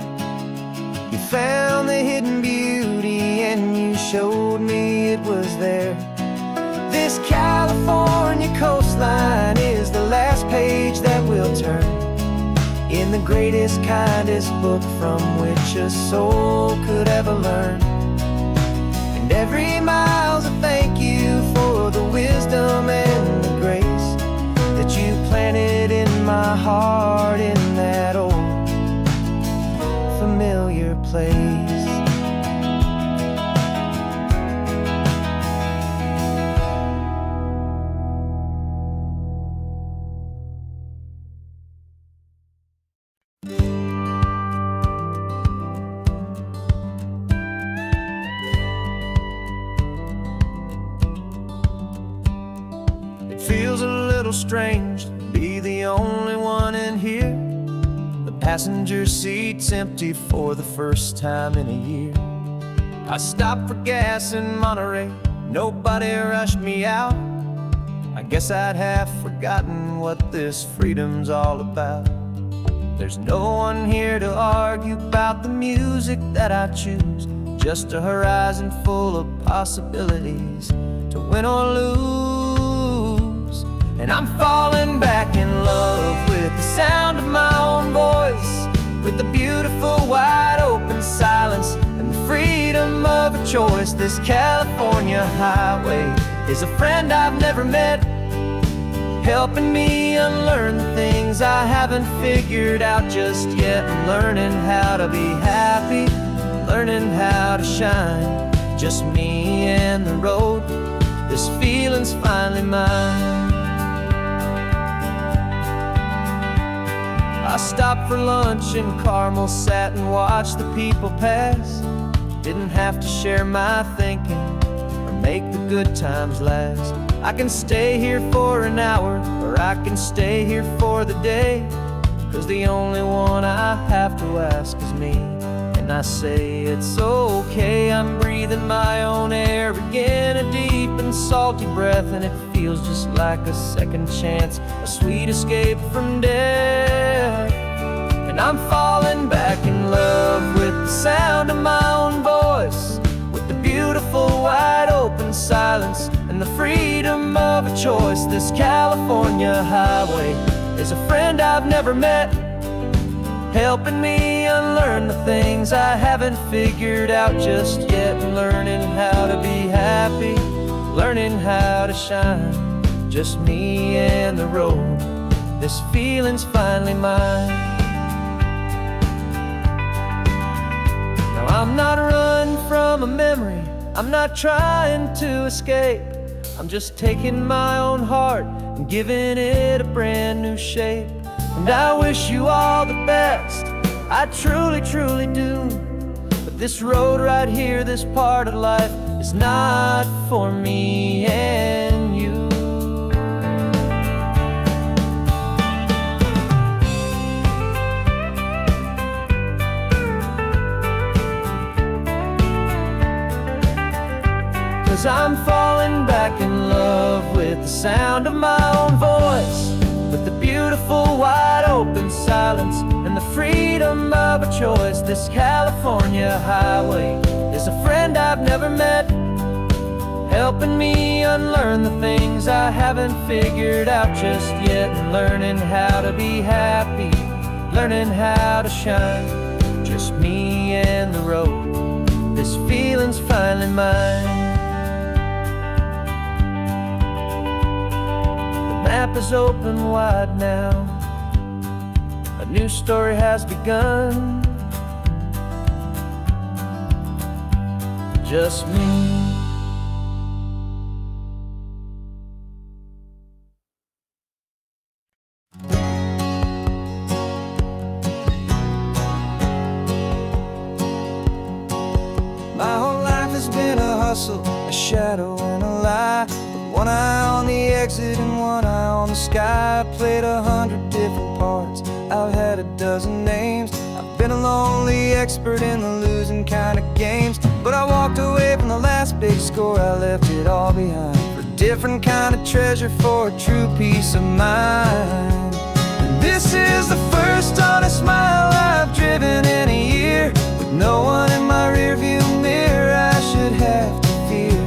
You found the hidden beauty and you showed me it was there. This California coastline is the last page that we'll turn in the greatest, kindest book from which a soul could ever learn. And every mile's a thank you for the wisdom and the grace that you planted in my heart in that old familiar place. It feels a little strange to be the only one in here. The passenger seat's empty for the first time in a year. I stopped for gas in Monterey, nobody rushed me out. I guess I'd have forgotten what this freedom's all about. There's no one here to argue about the music that I choose, just a horizon full of possibilities to win or lose. And I'm falling back in love with the sound of my own voice, with the beautiful wide open silence and the freedom of a choice. This California highway is a friend I've never met, helping me unlearn the things I haven't figured out just yet. I'm learning how to be happy, learning how to shine, just me and the road. This feeling's finally mine. I stopped for lunch in Carmel, sat and watched the people pass. Didn't have to share my thinking or make the good times last. I can stay here for an hour, or I can stay here for the day, 'cause the only one I have to ask is me. And I say it's okay, I'm breathing my own air again, a deep and salty breath, and it feels just like a second chance, a sweet escape from death. And I'm falling back in love with the sound of my own voice, with the beautiful wide open silence and the freedom of a choice. This California highway is a friend I've never met, helping me unlearn the things I haven't figured out just yet. Learning how to be happy, learning how to shine, just me and the road. This feeling's finally mine. Now I'm not running from a memory, I'm not trying to escape. I'm just taking my own heart and giving it a brand new shape. And I wish you all the best, I truly, truly do. But this road right here, this part of life, is not for me. And falling back in love with the sound of my own voice, with the beautiful wide open silence and the freedom of a choice. This California highway is a friend I've never met, helping me unlearn the things I haven't figured out just yet, and learning how to be happy, learning how to shine. Just me and the road, this feeling's finally mine. The map is open wide now, a new story has begun. Just me. My whole life has been a hustle, a shadow and a lie, with one eye on the exit and one eye on the sky. I played 100 different parts, I've had a dozen names. I've been a lonely expert in the losing kind of games, but I walked away from the last big score, I left it all behind for a different kind of treasure, for a true peace of mind. And this is the first honest mile I've driven in a year, with no one in my rearview mirror I should have to fear.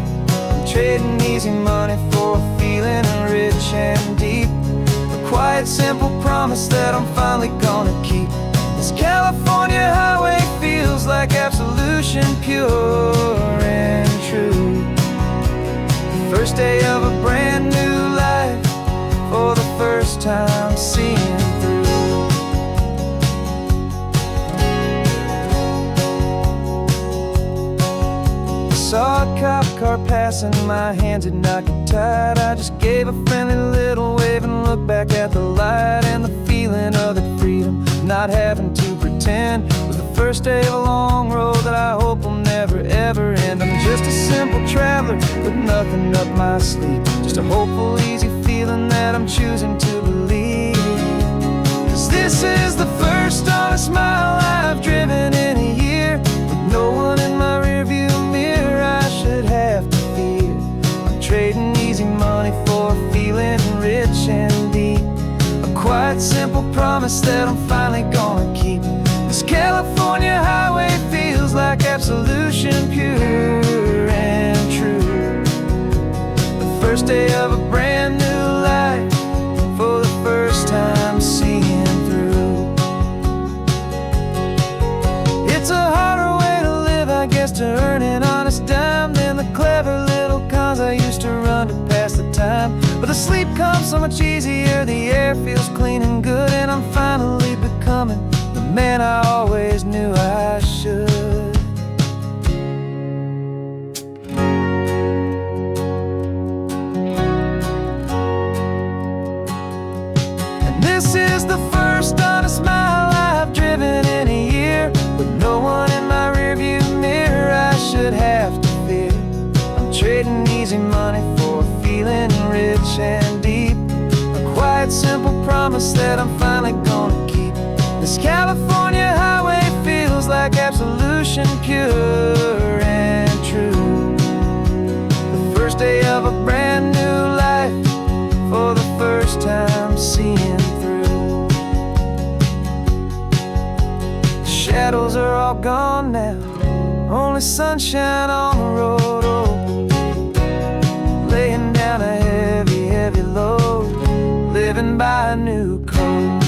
I'm trading easy money for a feeling rich and deep, a quiet simple promise that I'm finally gonna keep. This California highway feels like absolution, pure and true. The first day of a brand new life, for the first time seeing through. Saw a cop car passing, my hands had not got tied. I just gave a friendly little wave and looked back at the light, and the feeling of the freedom, not having to pretend, was the first day of a long road that I hope will never ever end. I'm just a simple traveler with nothing up my sleeve, just a hopeful easy feeling that I'm choosing to believe. 'Cause this is the first honest mile I've driven in a year, with no one in my rearview mirror I should have to fear. I'm trading easy money for a feeling rich and deep, a quiet simple promise that I'm finally gonna keep. This California highway feels like absolution, pure and true. The first day of a brand new life, for the first time seeing through. It's a harder way to live, I guess, to earn an honest dime than the clever little cons I used to run to pass the time. But the sleep comes so much easier, the air feels clean and good, and I'm finally becoming the man I always knew I should. And this is the first honest mile I've driven in a year, with no one in my rearview mirror I should have to fear. I'm trading easy money for a feeling rich and deep, a quiet simple promise that I'm finally gonna keep. This California highway feels like absolution, pure and true. The first day of a brand new life, for the first time seeing through. The shadows are all gone now, only sunshine on the road. Oh, laying down a heavy, heavy load, living by a new code.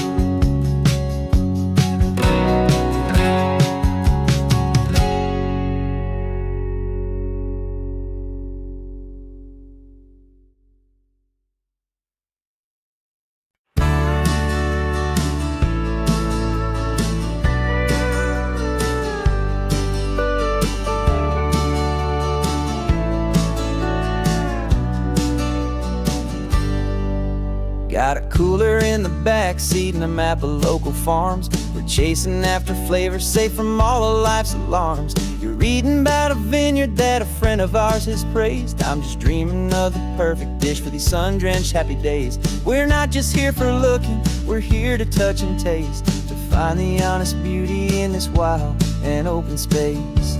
Got a cooler in the back seat and a map of local farms. We're chasing after flavors safe from all of life's alarms. You're reading about a vineyard that a friend of ours has praised. I'm just dreaming of the perfect dish for these sun-drenched happy days. We're not just here for looking, we're here to touch and taste, to find the honest beauty in this wild and open space.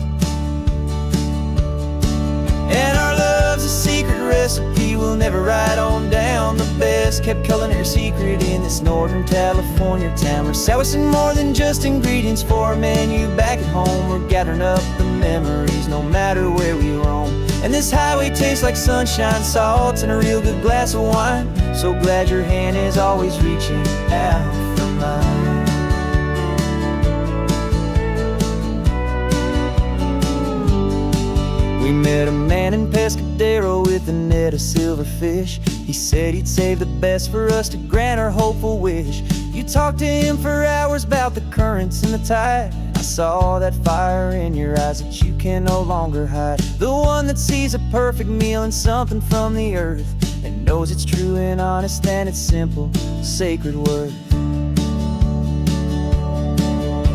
And our love's a secret never write on down. The best kept culinary secret in this Northern California town. We're sourcing more than just ingredients for a menu back at home. We're gathering up the memories no matter where we roam. And this highway tastes like sunshine, salt, and a real good glass of wine. So glad your hand is always reaching out for mine. We met a man in Pescadero with a net of silverfish. He said he'd save the best for us to grant our hopeful wish. You talked to him for hours about the currents and the tide. I saw that fire in your eyes that you can no longer hide. The one that sees a perfect meal and something from the earth, and knows it's true and honest and it's simple, sacred worth.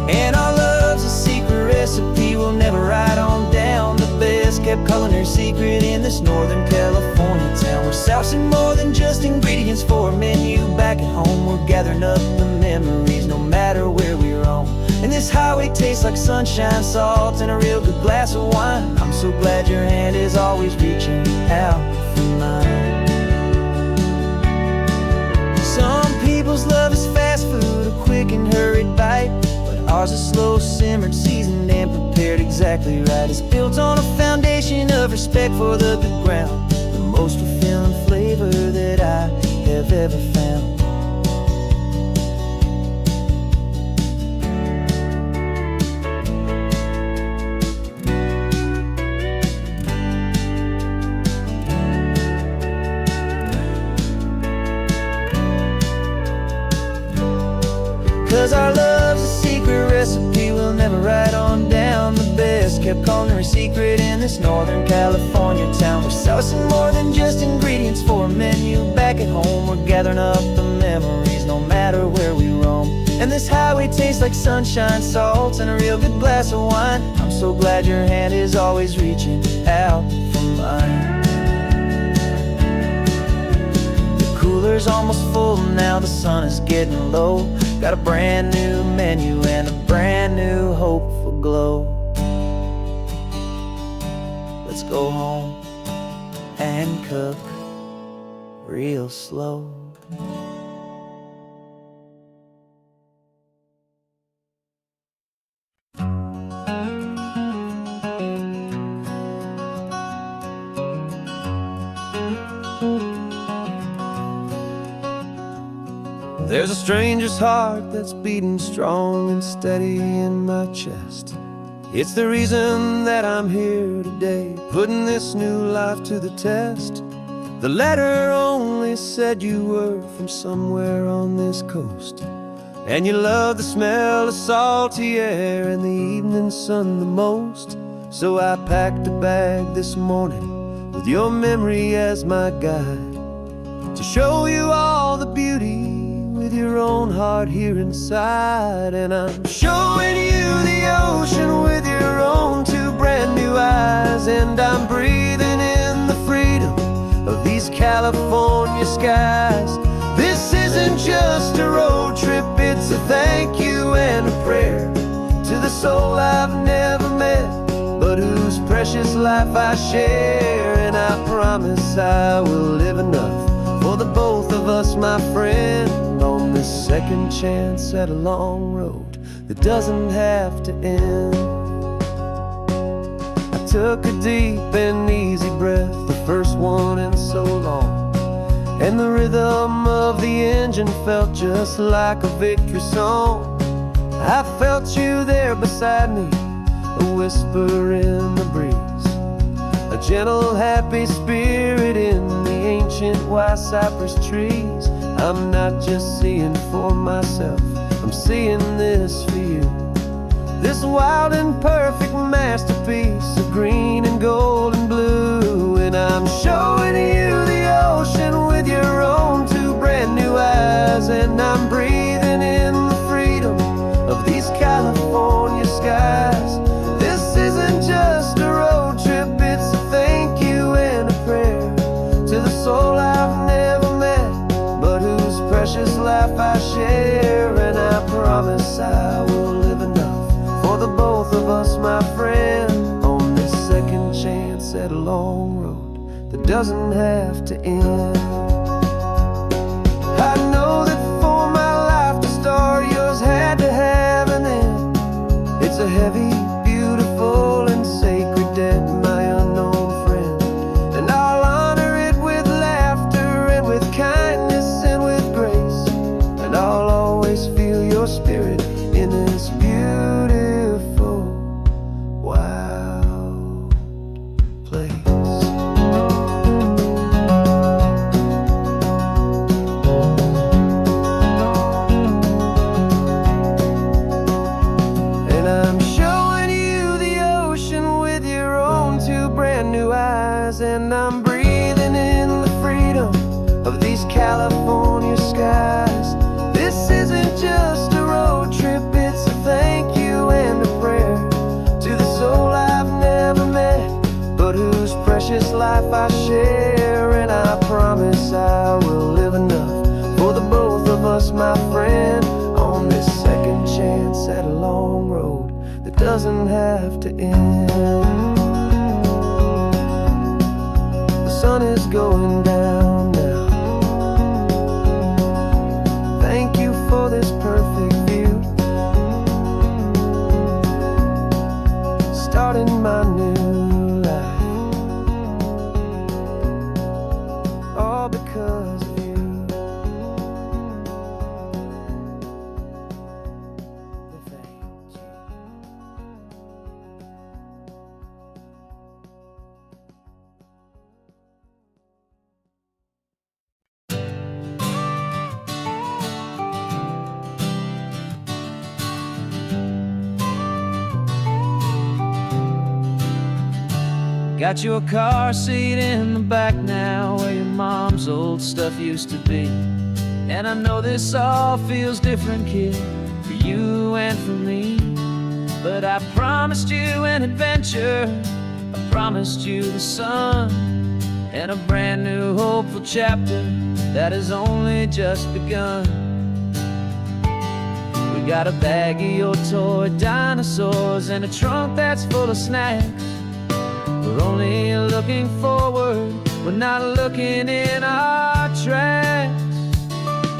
And our love's a secret recipe we'll never write on down. The best kept culinary secret in this Northern California town. We're sourcing more than just ingredients for a menu back at home. We're gathering up the memories no matter where we roam. And this highway tastes like sunshine, salt, and a real good glass of wine. I'm so glad your hand is always reaching out for mine. Some people's love is fast food, a quick and hurried bite. Ours is slow, simmered, seasoned, and prepared exactly right. It's built on a foundation of respect for the good ground, the most fulfilling flavor that I have ever found. 'Cause our love's a secret recipe we'll never write on down. The best kept culinary secret in this Northern California town. We're sourcing more than just ingredients for a menu back at home. We're gathering up the memories no matter where we roam. And this highway tastes like sunshine, salt, and a real good glass of wine. I'm so glad your hand is always reaching out for mine. The cooler's almost full now, the sun is getting low. Got a brand new menu and a brand new hopeful glow. Let's go home and cook real slow. There's a stranger's heart that's beating strong and steady in my chest. It's the reason that I'm here today, putting this new life to the test. The letter only said you were from somewhere on this coast, and you love the smell of salty air and the evening sun the most. So I packed a bag this morning with your memory as my guide, to show you all the beauty with your own heart here inside. And I'm showing you the ocean with your own two brand new eyes. And I'm breathing in the freedom of these California skies. This isn't just a road trip, it's a thank you and a prayer to the soul I've never met, but whose precious life I share. And I promise I will live enough for the both of us, my friend, on this second chance at a long road that doesn't have to end. I took a deep and easy breath, the first one in so long, and the rhythm of the engine felt just like a victory song. I felt you there beside me, a whisper in the breeze, a gentle, happy spirit in the ancient white cypress trees. I'm not just seeing for myself, I'm seeing this for you. This wild and perfect masterpiece of green and gold and blue. And I'm showing you the ocean with your own two brand new eyes. And I'm breathing in the freedom of these California skies. This isn't just a road trip, it's a thank you and a prayer to the soul I've never met, but whose precious life I share. And I promise I will live enough for the both of us, my friend, on this second chance at a long road that doesn't have to end. I know that for my life to start, yours had to have an end. It's a heavy, beautiful, and sacred debt, my unknown friend, and I'll honor it with laughter and with kindness and with grace, and I'll always feel your spirit in this beautiful, wild place. And I'm showing you the ocean with your own two brand new eyes, and I'm breathing in the freedom of these California skies. This isn't just a road trip, it's a thank you and a prayer to the soul I've never met, but whose precious life I share. And I promise I will live enough for the both of us, my friend, on this second chance at a long road that doesn't have to end. The sun is going down now. Thank you for this perfect view, starting my new life, all because of you. Thank you. Got your car seat in the back now, where your mom's old stuff used to be. And I know this all feels different, kid, for you and for me. But I promised you an adventure, I promised you the sun, and a brand new hopeful chapter that has only just begun. We got a bag of your toy dinosaurs and a trunk that's full of snacks. We're only looking forward, we're not looking in our tracks.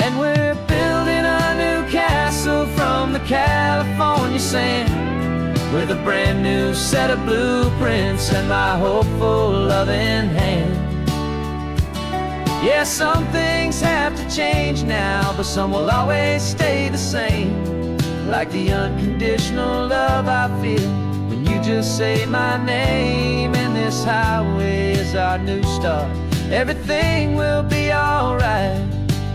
And we're building a new castle from the California sand, with a brand new set of blueprints and my hopeful loving hand. Yeah, some things have to change now, but some will always stay the same, like the unconditional love I feel when you just say my name. And this highway is our new start, everything will be alright,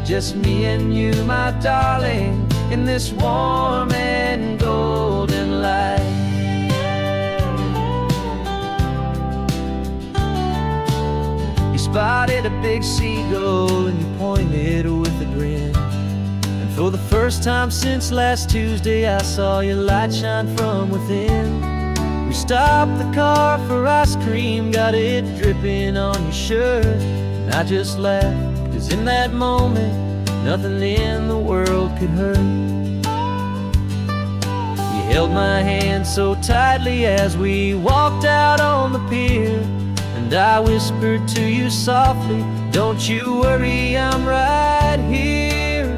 just me and you, my darling, in this warm and golden light. You spotted a big seagull and you pointed with a grin, and for the first time since last Tuesday I saw your light shine from within. We stopped the car for ice cream, got it dripping on your shirt, and I just laughed, 'cause in that moment nothing in the world could hurt. You held my hand so tightly as we walked out on the pier, and I whispered to you softly, don't you worry, I'm right here.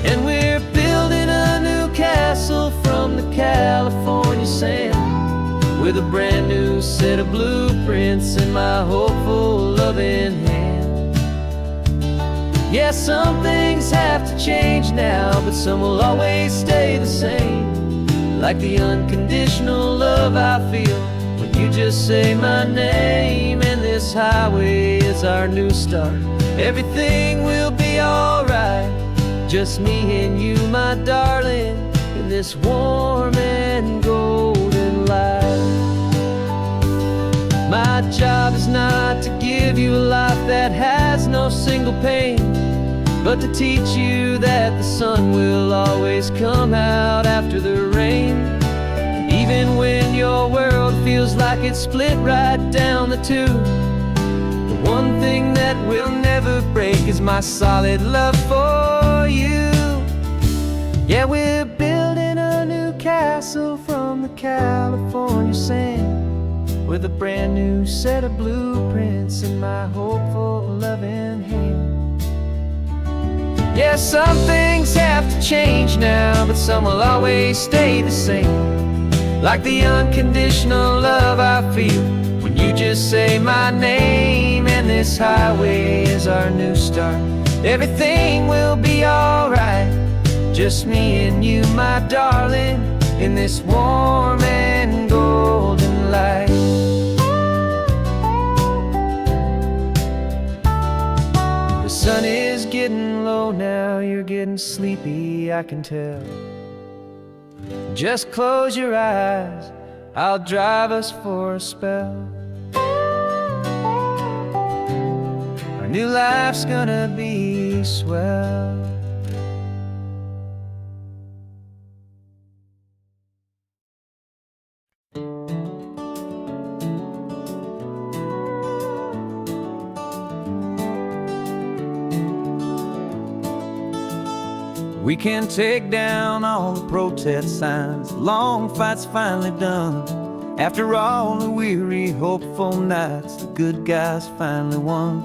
And we're building a new castle from the California sand, with a brand new set of blueprints in my hopeful loving hand. Yeah, some things have to change now, but some will always stay the same, like the unconditional love I feel when you just say my name. And this highway is our new start, everything will be alright, just me and you, my darling, in this warm and golden light. My job is not to give you a life that has no single pain, but to teach you that the sun will always come out after the rain. Even when your world feels like it's split right down the two, the one thing that will never break is my solid love for you. Yeah, we're building a new castle from the California sand, with a brand new set of blueprints in my hopeful, loving hand. Yeah, some things have to change now, but some will always stay the same. Like the unconditional love I feel when you just say my name. And this highway is our new start. Everything will be alright. Just me and you, my darling, in this warm and golden light. The sun is getting low now, you're getting sleepy, I can tell. Just close your eyes, I'll drive us for a spell. Our new life's gonna be swell. We can take down all the protest signs. Long fight's finally done. After all the weary, hopeful nights, the good guys finally won.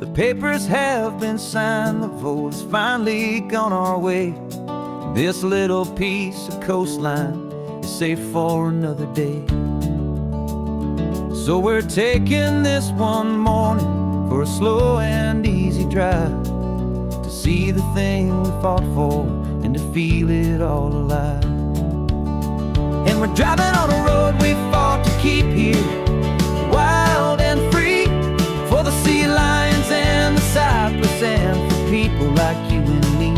The papers have been signed, the vote's finally gone our way. This little piece of coastline is safe for another day. So we're taking this one morning for a slow and easy drive, to see the thing we fought for and to feel it all alive. And we're driving on a road we fought to keep here, wild and free, for the sea lions and the cypress and for people like you and me.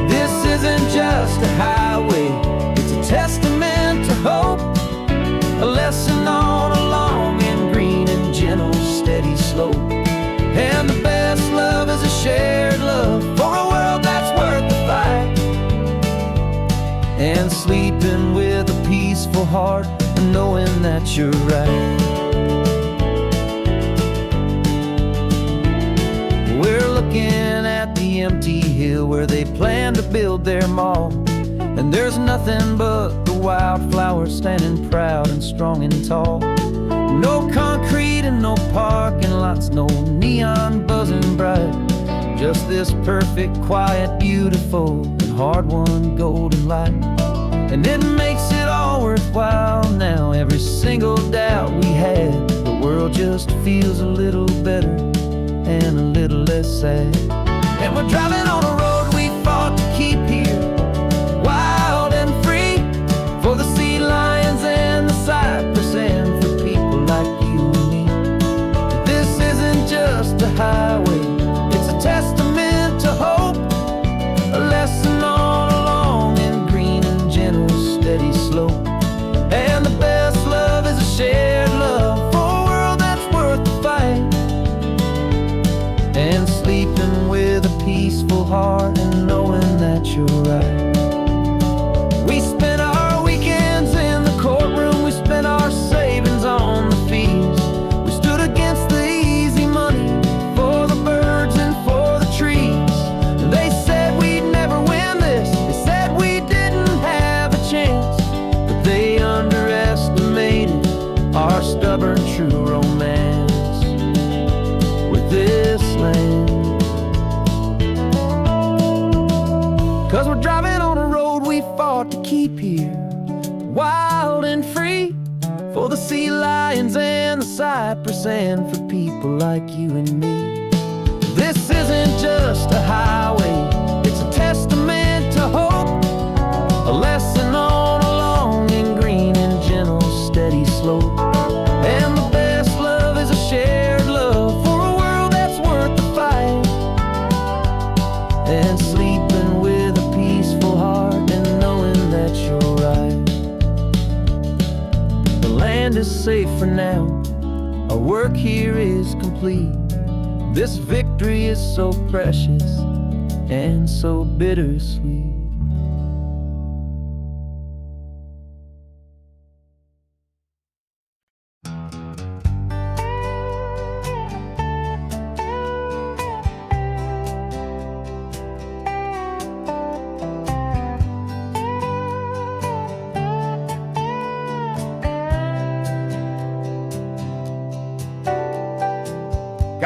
This isn't just a highway, it's a testament to hope, a lesson on a long and green and gentle steady slope. And the best love is a shared love for a world that's worth the fight. And sleeping with a peaceful heart and knowing that you're right. We're looking at the empty hill where they plan to build their mall, and there's nothing but the wildflowers standing proud and strong and tall. No concrete and no parking lots, no neon buzzing bright, just this perfect, quiet, beautiful, and hard-won golden light. And it makes it all worthwhile now. Every single doubt we had, the world just feels a little better and a little less sad. And we're driving on a road we fought to keep here, wild and free, for the sea lions and the cypress and for people like you and me. This isn't just a highway, it's a testament to hope, a lesson on a long and green and gentle steady slope. And the best love is a shared love for a world that's worth the fight. And sleeping with a peaceful heart and knowing that you're right. We spent our weekends in the courtroom, we spent our savings on the fees. We stood against the easy money for the birds and for the trees. They said we'd never win this, they said we didn't have a chance, but they underestimated our stubborn true romance with this land. 'Cause we're driving on a road we fought to keep here, wild and free, for the sea lions and the cypress and for people like you and me. This isn't just a highway, it's a testament to hope, a lesson on a long and green and gentle steady slope. And the best love is a shared love for a world that's worth the fight. And sleeping with a peaceful heart and knowing that you're right. The land is safe for now, our work here is complete. This victory is so precious and so bittersweet.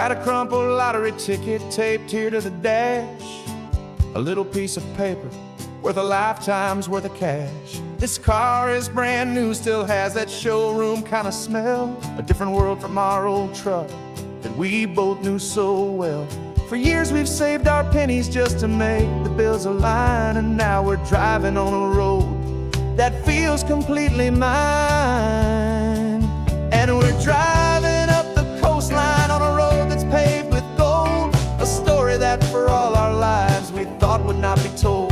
Had a crumpled lottery ticket taped here to the dash, a little piece of paper worth a lifetime's worth of cash. This car is brand new, still has that showroom kind of smell, a different world from our old truck that we both knew so well. For years we've saved our pennies just to make the bills align, and now we're driving on a road that feels completely mine. And we're driving up the coastline on a road that's paved with gold, a story that for all our lives we thought would not be told.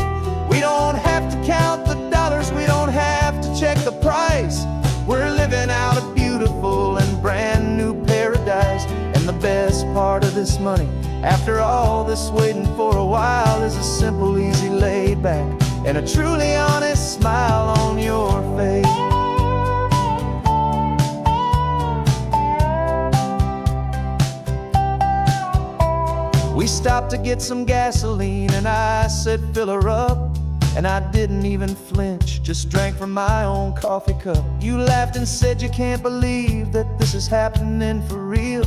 We don't have to count the dollars, we don't have to check the price. We're living out a beautiful and brand new paradise. And the best part of this money, after all this waiting for a while, is a simple, easy, laid back, and a truly honest smile on your face. We stopped to get some gasoline, and I said, fill her up. And I didn't even flinch, just drank from my own coffee cup. You laughed and said you can't believe that this is happening for real.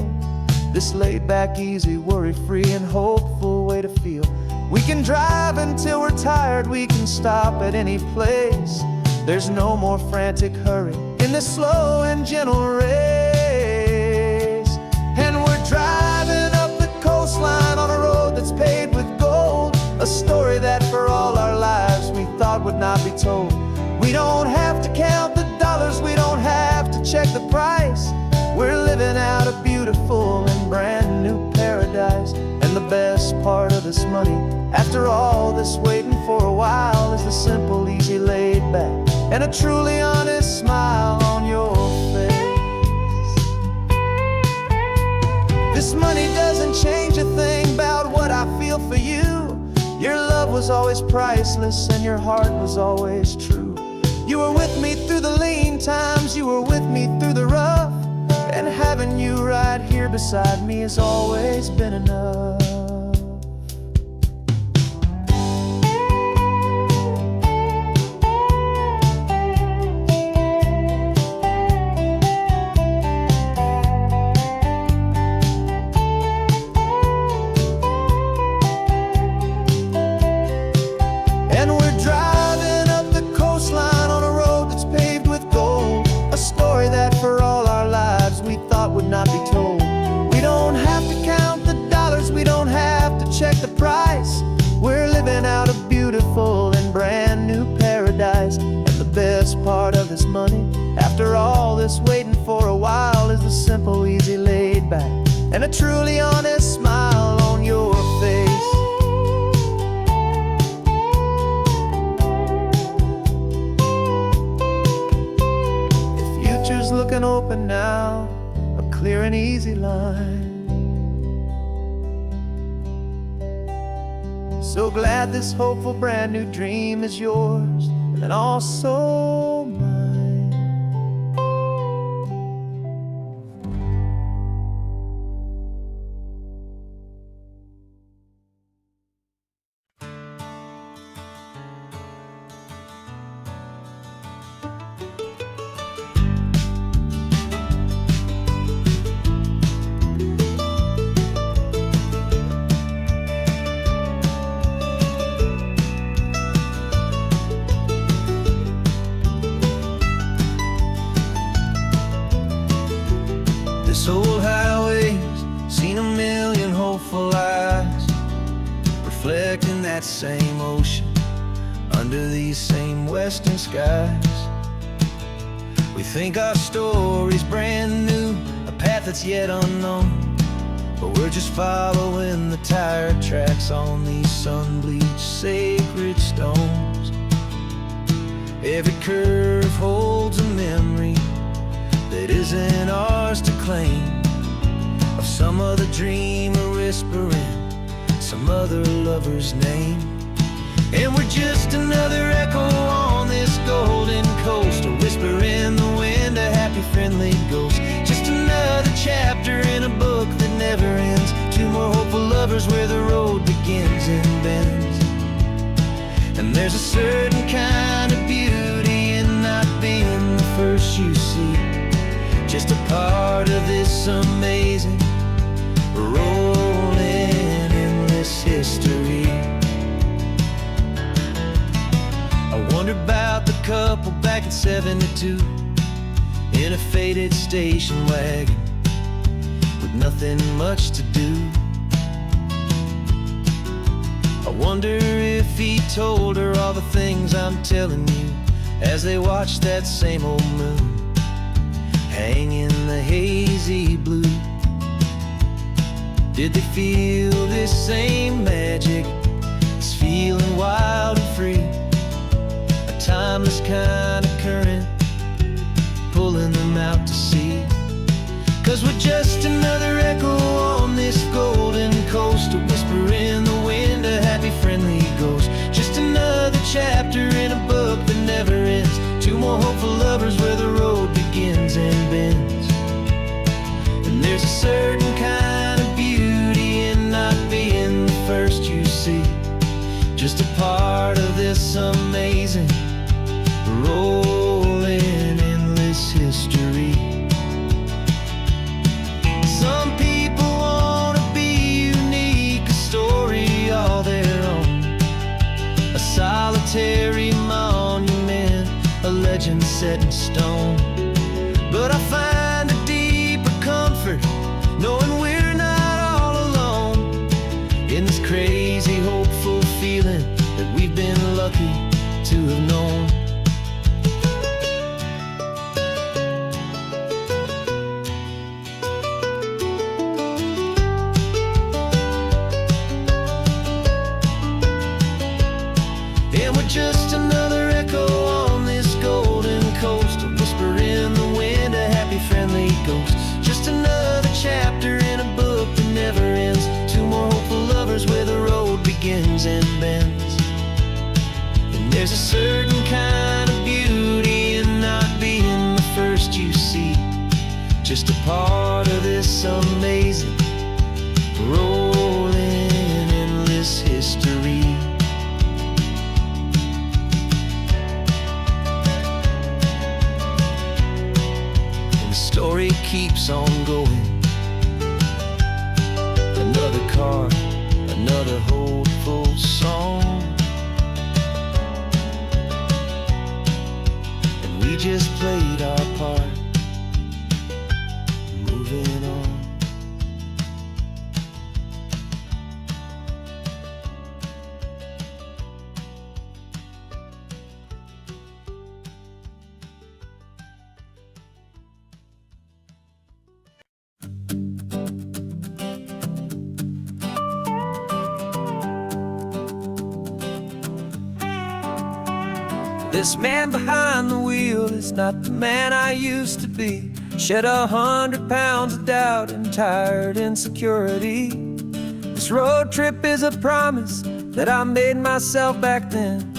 This laid back, easy, worry-free and hopeful way to feel. We can drive until we're tired, we can stop at any place. There's no more frantic hurry in this slow and gentle race. And we're driving up the coastline on a road that's paved with gold, a story that for all our lives we thought would not be told. We don't have to count the dollars, we don't have to check the price. We're living out a beautiful and brand new paradise. And the best part of this money, after all this waiting for a while, is the simple, easy, laid back, and a truly honest smile on your face. This money doesn't change a thing about what I feel for you. Your love was always priceless and your heart was always true. You were with me through the lean times, you were with me through the rough, and having you right here beside me has always been enough. Not be told. We don't have to count the dollars, we don't have to check the price. We're living out a beautiful and brand new paradise. And the best part of this money, after all this waiting for a while, is the simple, easy, laid back, and a truly honest smile on your face. The future's looking open now, clear and easy line. So glad this hopeful brand new dream is yours, and also mine. This old highway's seen a million hopeful eyes, reflecting that same ocean under these same western skies. We think our story's brand new, a path that's yet unknown, but we're just following the tire tracks on these sun-bleached sacred stones. Every curve holds a memory that isn't ours to claim, of some other dreamer whispering some other lover's name. And we're just another echo on this golden coast, a whisper in the wind, a happy friendly ghost. Just another chapter in a book that never ends, two more hopeful lovers where the road begins and bends. And there's a certain kind of beauty in not being the first you see, just a part of this amazing road in '72 in a faded station wagon with nothing much to do. I wonder if he told her all the things I'm telling you as they watched that same old moon hang in the hazy blue. Did they feel this same magic, this feeling wild and free, a timeless kind of current pulling them out to sea? 'Cause we're just another echo on this golden coast, a whisper in the wind, a happy friendly ghost. Just another chapter in a book that never ends, two more hopeful lovers where the road begins and bends. And there's a certain kind of beauty in not being the first you see, just a part of this amazing rolling endless history. Some people wanna be unique, a story all their own, a solitary monument, a legend set in stone. But I find a deeper comfort knowing we're not all alone in this crazy, hopeful feeling that we've been lucky to have known. And we're just another echo on this golden coast, a whisper in the wind, a happy friendly ghost. Just another chapter in a book that never ends, two more hopeful lovers where the road begins and bends. And there's a certain kind of beauty in not being the first you see, just a part of this amazing rolling endless history. Story keeps on going. Another car, another hopeful song, and we just played our part, moving on. This man behind the wheel is not the man I used to be. Shed 100 pounds of doubt and tired insecurity. This road trip is a promise that I made myself back then,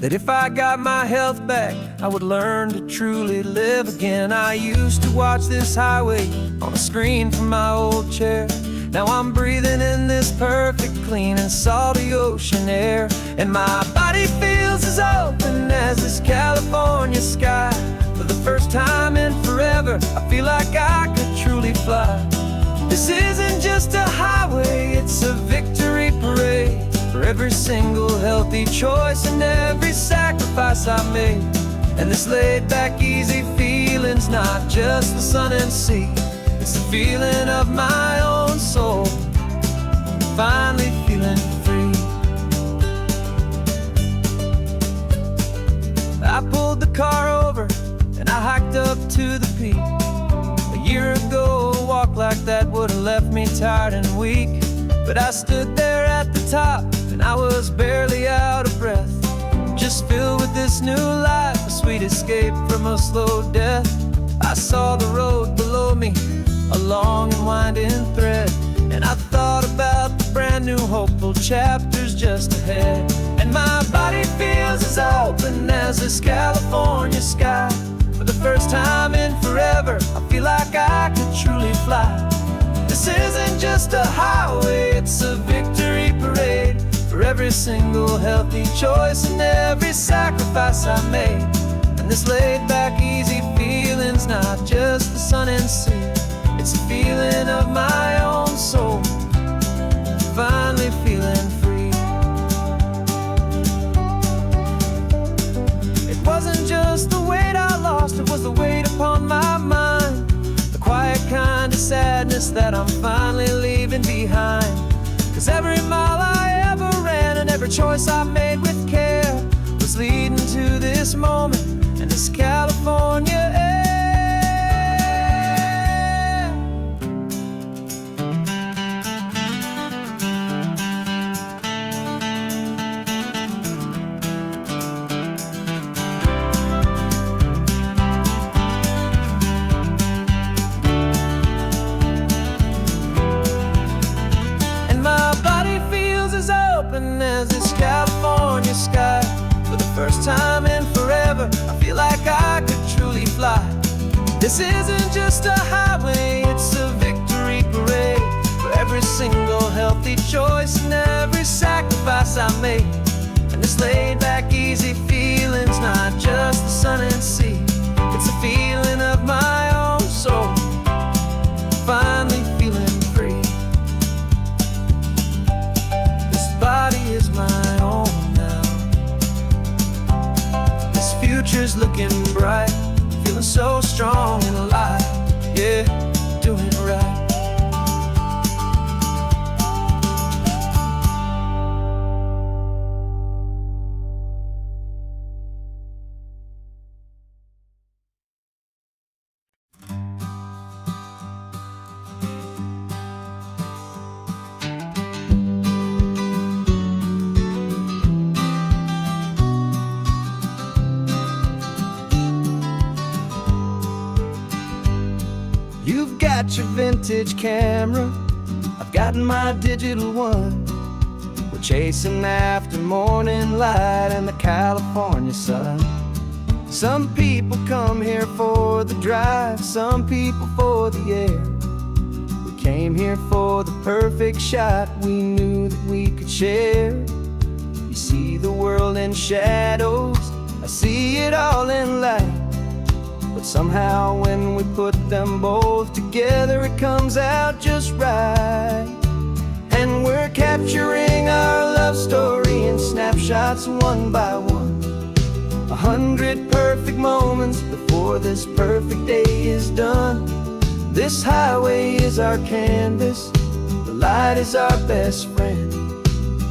that if I got my health back, I would learn to truly live again. I used to watch this highway on a screen from my old chair. Now I'm breathing in this perfect, clean and salty ocean air, and my body feels as open as this California sky. For the first time in forever, I feel like I could truly fly. This isn't just a highway, it's a victory parade for every single healthy choice and every sacrifice I made. And this laid-back, easy feeling's not just the sun and sea, it's the feeling of my own soul, finally feeling free. I pulled the car over and I hiked up to the peak. A year ago, a walk like that would have left me tired and weak, but I stood there at the top and I was barely out of breath, just filled with this new life, a sweet escape from a slow death. I saw the road below me, a long and winding thread, and I thought about the brand new hopeful chapters just ahead. And my body feels as open as this California sky. For the first time in forever, I feel like I could truly fly. This isn't just a highway, it's a victory parade for every single healthy choice and every sacrifice I made. And this laid-back, easy feeling's not just the sun and sea, it's a feeling of my own soul, finally feeling free. It wasn't just the way promise that I'm finally leaving behind. 'Cause every mile I ever ran and every choice I made with care was leading to this moment and this California air. As this California sky, for the first time in forever, I feel like I could truly fly. This isn't just a highway, it's a victory parade for every single healthy choice and every sacrifice I made. And this laid back, easy feeling's not just the sun and sea, it's a feeling of my own soul, finally feeling free. Body is my own now. This future's looking bright, feeling so strong and alive. Yeah, doing it right. You've got your vintage camera, I've got my digital one. We're chasing after morning light and the California sun. Some people come here for the drive, some people for the air. We came here for the perfect shot we knew that we could share. You see the world in shadows, I see it all in light. But somehow when we put them both together, it comes out just right. And we're capturing our love story in snapshots one by one. 100 perfect moments before this perfect day is done. This highway is our canvas, the light is our best friend,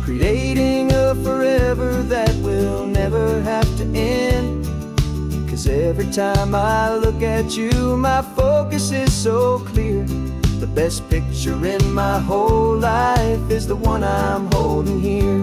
creating a forever that will never have to end. 'Cause every time I look at you, my focus is so clear. The best picture in my whole life is the one I'm holding here.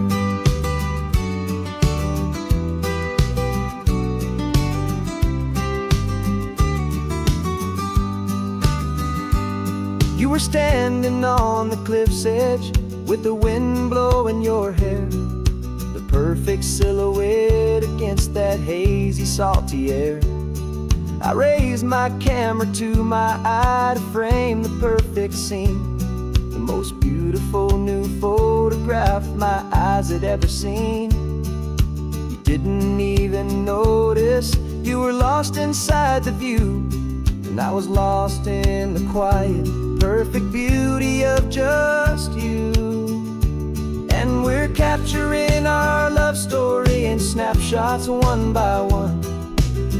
You were standing on the cliff's edge with the wind blowing your hair, the perfect silhouette against that hazy, salty air. I raised my camera to my eye to frame the perfect scene, the most beautiful new photograph my eyes had ever seen. You didn't even notice, you were lost inside the view, and I was lost in the quiet, perfect beauty of just you. And we're capturing our love story in snapshots one by one.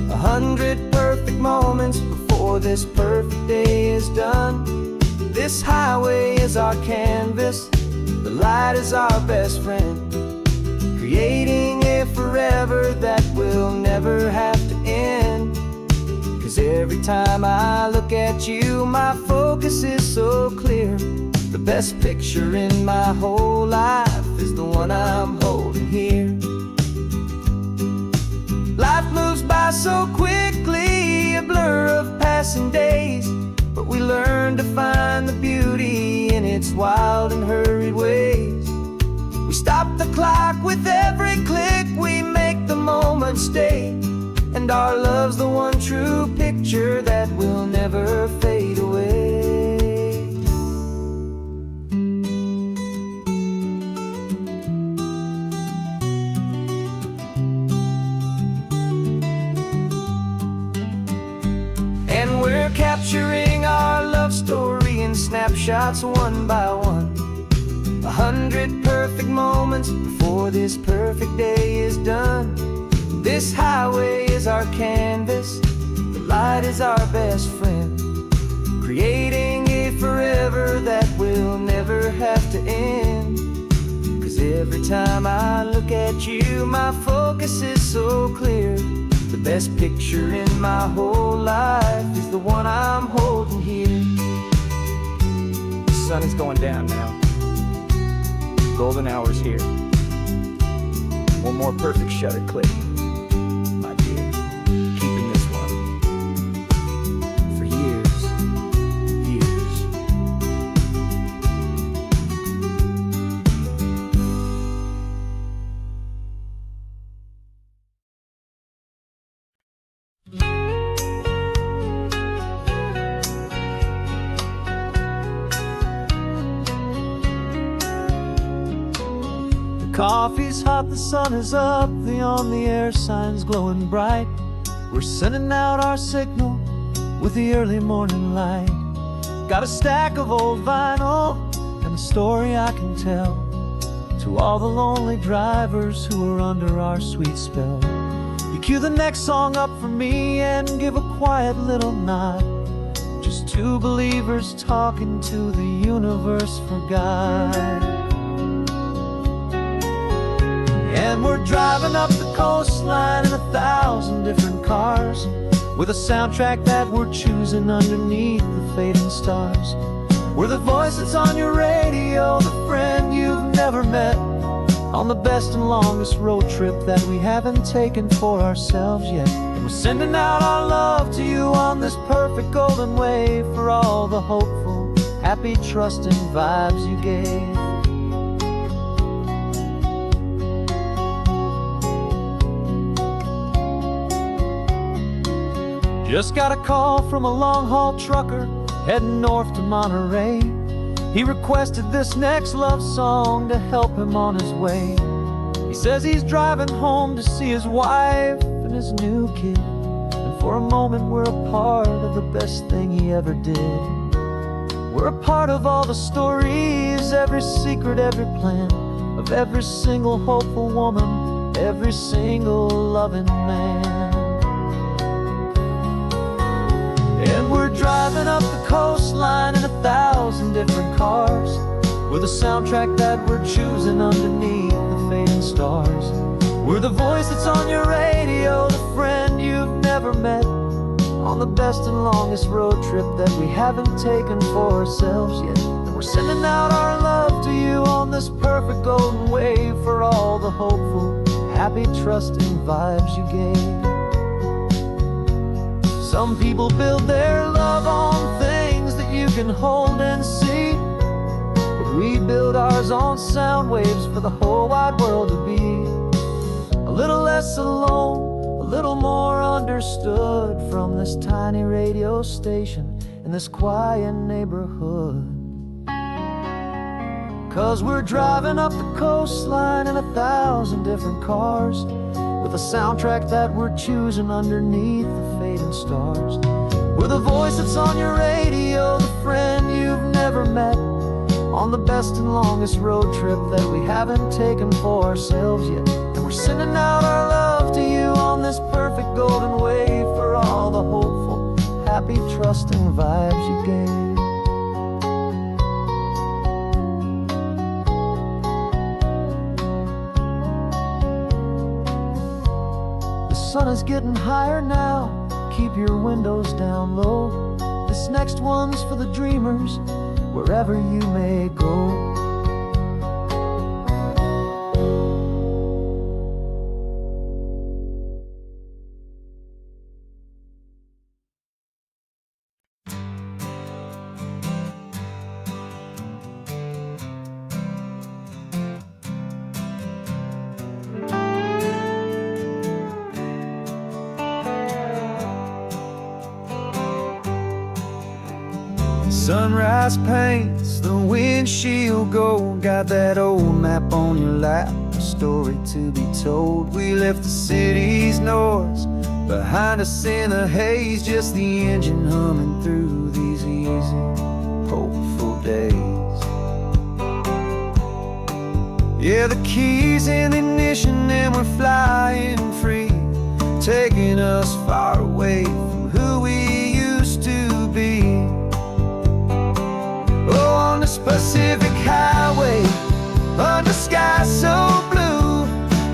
100 perfect moments before this perfect day is done. This highway is our canvas, the light is our best friend, creating a forever that will never have to end. 'Cause every time I look at you, my focus is so clear. The best picture in my whole life is the one I'm holding here. Life moves by so quickly, a blur of passing days, but we learn to find the beauty in its wild and hurried ways. We stop the clock with every click, we make the moment stay, and our love's the one true picture that will never fade away. And we're capturing our love story in snapshots one by one. 100 perfect moments before this perfect day is done. This highway is our canvas, the light is our best friend, creating a forever that will never have to end. 'Cause every time I look at you, my focus is so clear. The best picture in my whole life is the one I'm holding here. The sun is going down now. Golden hour's here. One more perfect shutter click, my dear. Keeping this one for years, years. Coffee's hot, the sun is up, the on-the-air sign's glowing bright. We're sending out our signal with the early morning light. Got a stack of old vinyl and a story I can tell to all the lonely drivers who are under our sweet spell. You cue the next song up for me and give a quiet little nod. Just two believers talking to the universe for God. And we're driving up the coastline in 1,000 different cars, with a soundtrack that we're choosing underneath the fading stars. We're the voice that's on your radio, the friend you've never met, on the best and longest road trip that we haven't taken for ourselves yet. And we're sending out our love to you on this perfect golden wave for all the hopeful, happy, trusting vibes you gave. Just got a call from a long-haul trucker heading north to Monterey. He requested this next love song to help him on his way. He says he's driving home to see his wife and his new kid, and for a moment we're a part of the best thing he ever did. We're a part of all the stories, every secret, every plan, of every single hopeful woman, every single loving man. And we're driving up the coastline in 1,000 different cars, with a soundtrack that we're choosing underneath the fading stars. We're the voice that's on your radio, the friend you've never met, on the best and longest road trip that we haven't taken for ourselves yet. And we're sending out our love to you on this perfect golden wave for all the hopeful, happy, trusting vibes you gave. Some people build their love on things that you can hold and see, but we build ours on sound waves for the whole wide world to be a little less alone, a little more understood from this tiny radio station in this quiet neighborhood. 'Cause we're driving up the coastline in 1,000 different cars, with a soundtrack that we're choosing underneath the fading stars. We're the voice that's on your radio, the friend you've never met, on the best and longest road trip that we haven't taken for ourselves yet. And we're sending out our love to you on this perfect golden wave for all the hopeful, happy, trusting vibes you gave. The sun is getting higher now, keep your windows down low. This next one's for the dreamers, wherever you may go. Sunrise paints the windshield gold. Got that old map on your lap, a story to be told. We left the city's noise behind us in the haze, just the engine humming through these easy, hopeful days. Yeah, the keys in the ignition and we're flying free, taking us far away from who we used to be. Pacific Highway, under sky so blue.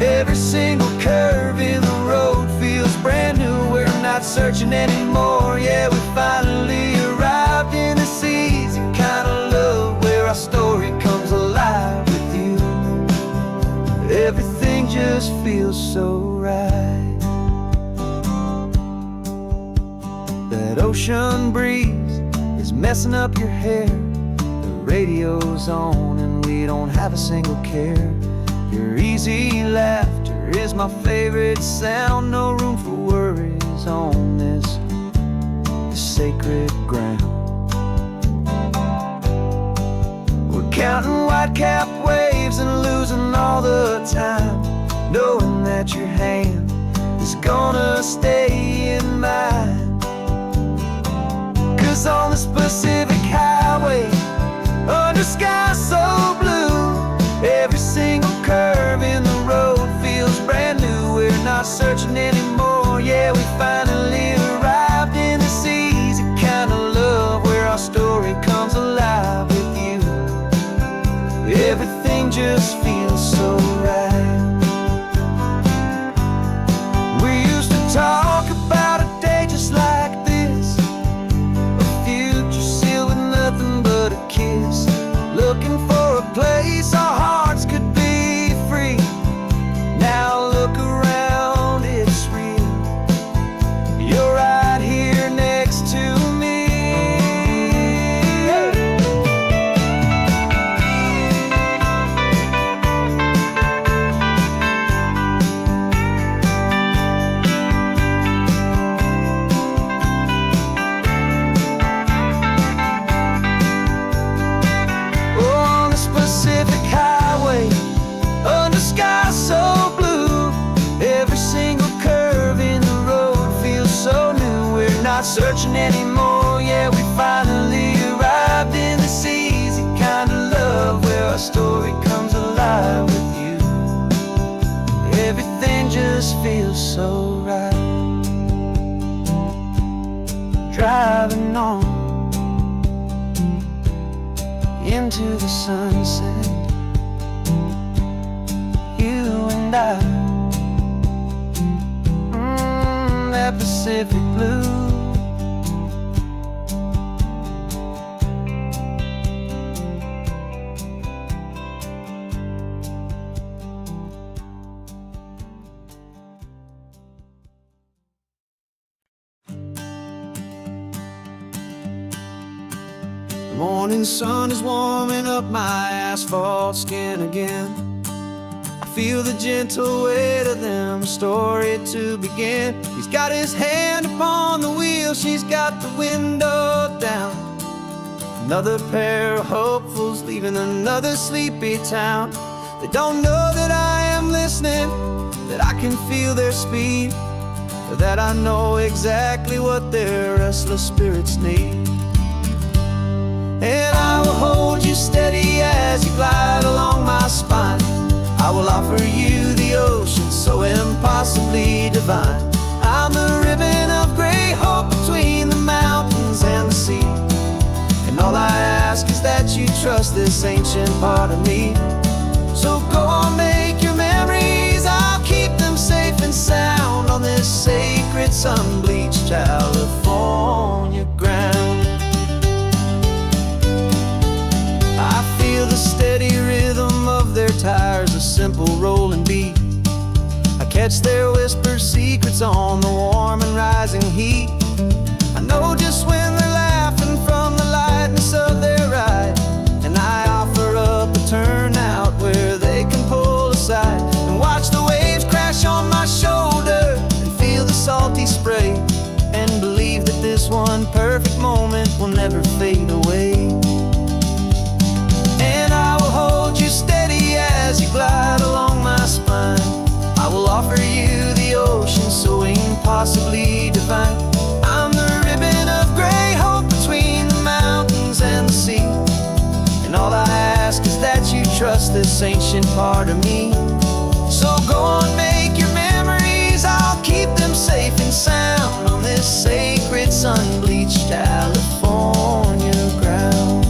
Every single curve in the road feels brand new. We're not searching anymore, yeah, we finally arrived in this easy kind of love where our story comes alive with you. Everything just feels so right. That ocean breeze is messing up your hair. The radio's on and we don't have a single care. Your easy laughter is my favorite sound. No room for worries on this sacred ground. We're counting white-capped waves and losing all the time, knowing that your hand is gonna stay in mine. 'Cause on this Pacific Highway, under sky so blue, every single curve in the road feels brand new. We're not searching anymore, yeah, we finally arrived in this easy kind of love where our story comes alive with you. Everything just feels so right. We used to talk about a day just like this, a future sealed with nothing but a kiss, looking for a place our hearts could be free. Now look around, it's real. You're right here next to me. On this Pacific Highway, under sky so blue, every single curve in the road feels so new. We're not searching anymore, yeah, we finally arrived in this easy kind of love where our story comes alive with you. Everything just feels so right. Driving on into the sunset, you and I, that Pacific blue. The morning sun is warming up my asphalt skin again. I feel the gentle weight of them, story to begin. He's got his hand upon the wheel, she's got the window down. Another pair of hopefuls leaving another sleepy town. They don't know that I am listening, that I can feel their speed, or that I know exactly what their restless spirits need. And I will hold you steady as you glide along my spine. I will offer you the ocean so impossibly divine. I'm the ribbon of gray hope between the mountains and the sea. And all I ask is that you trust this ancient part of me. So go on, make your memories, I'll keep them safe and sound on this sacred sun-bleached California ground. I feel the steady rhythm of their tires, a simple rolling beat. I catch their whispered secrets on the warm and rising heat. I know just when they're laughing from the lightness of their ride, and I offer up a turnout where they can pull aside and watch the waves crash on my shoulder and feel the salty spray, and believe that this one perfect moment will never fade away. And I will hold you steady as you glide along my spine. I will offer you the ocean so impossibly divine. I'm the ribbon of gray hope between the mountains and the sea. And all I ask is that you trust this ancient part of me. So go on, make your memories, I'll keep them safe and sound on this sacred sun-bleached California ground.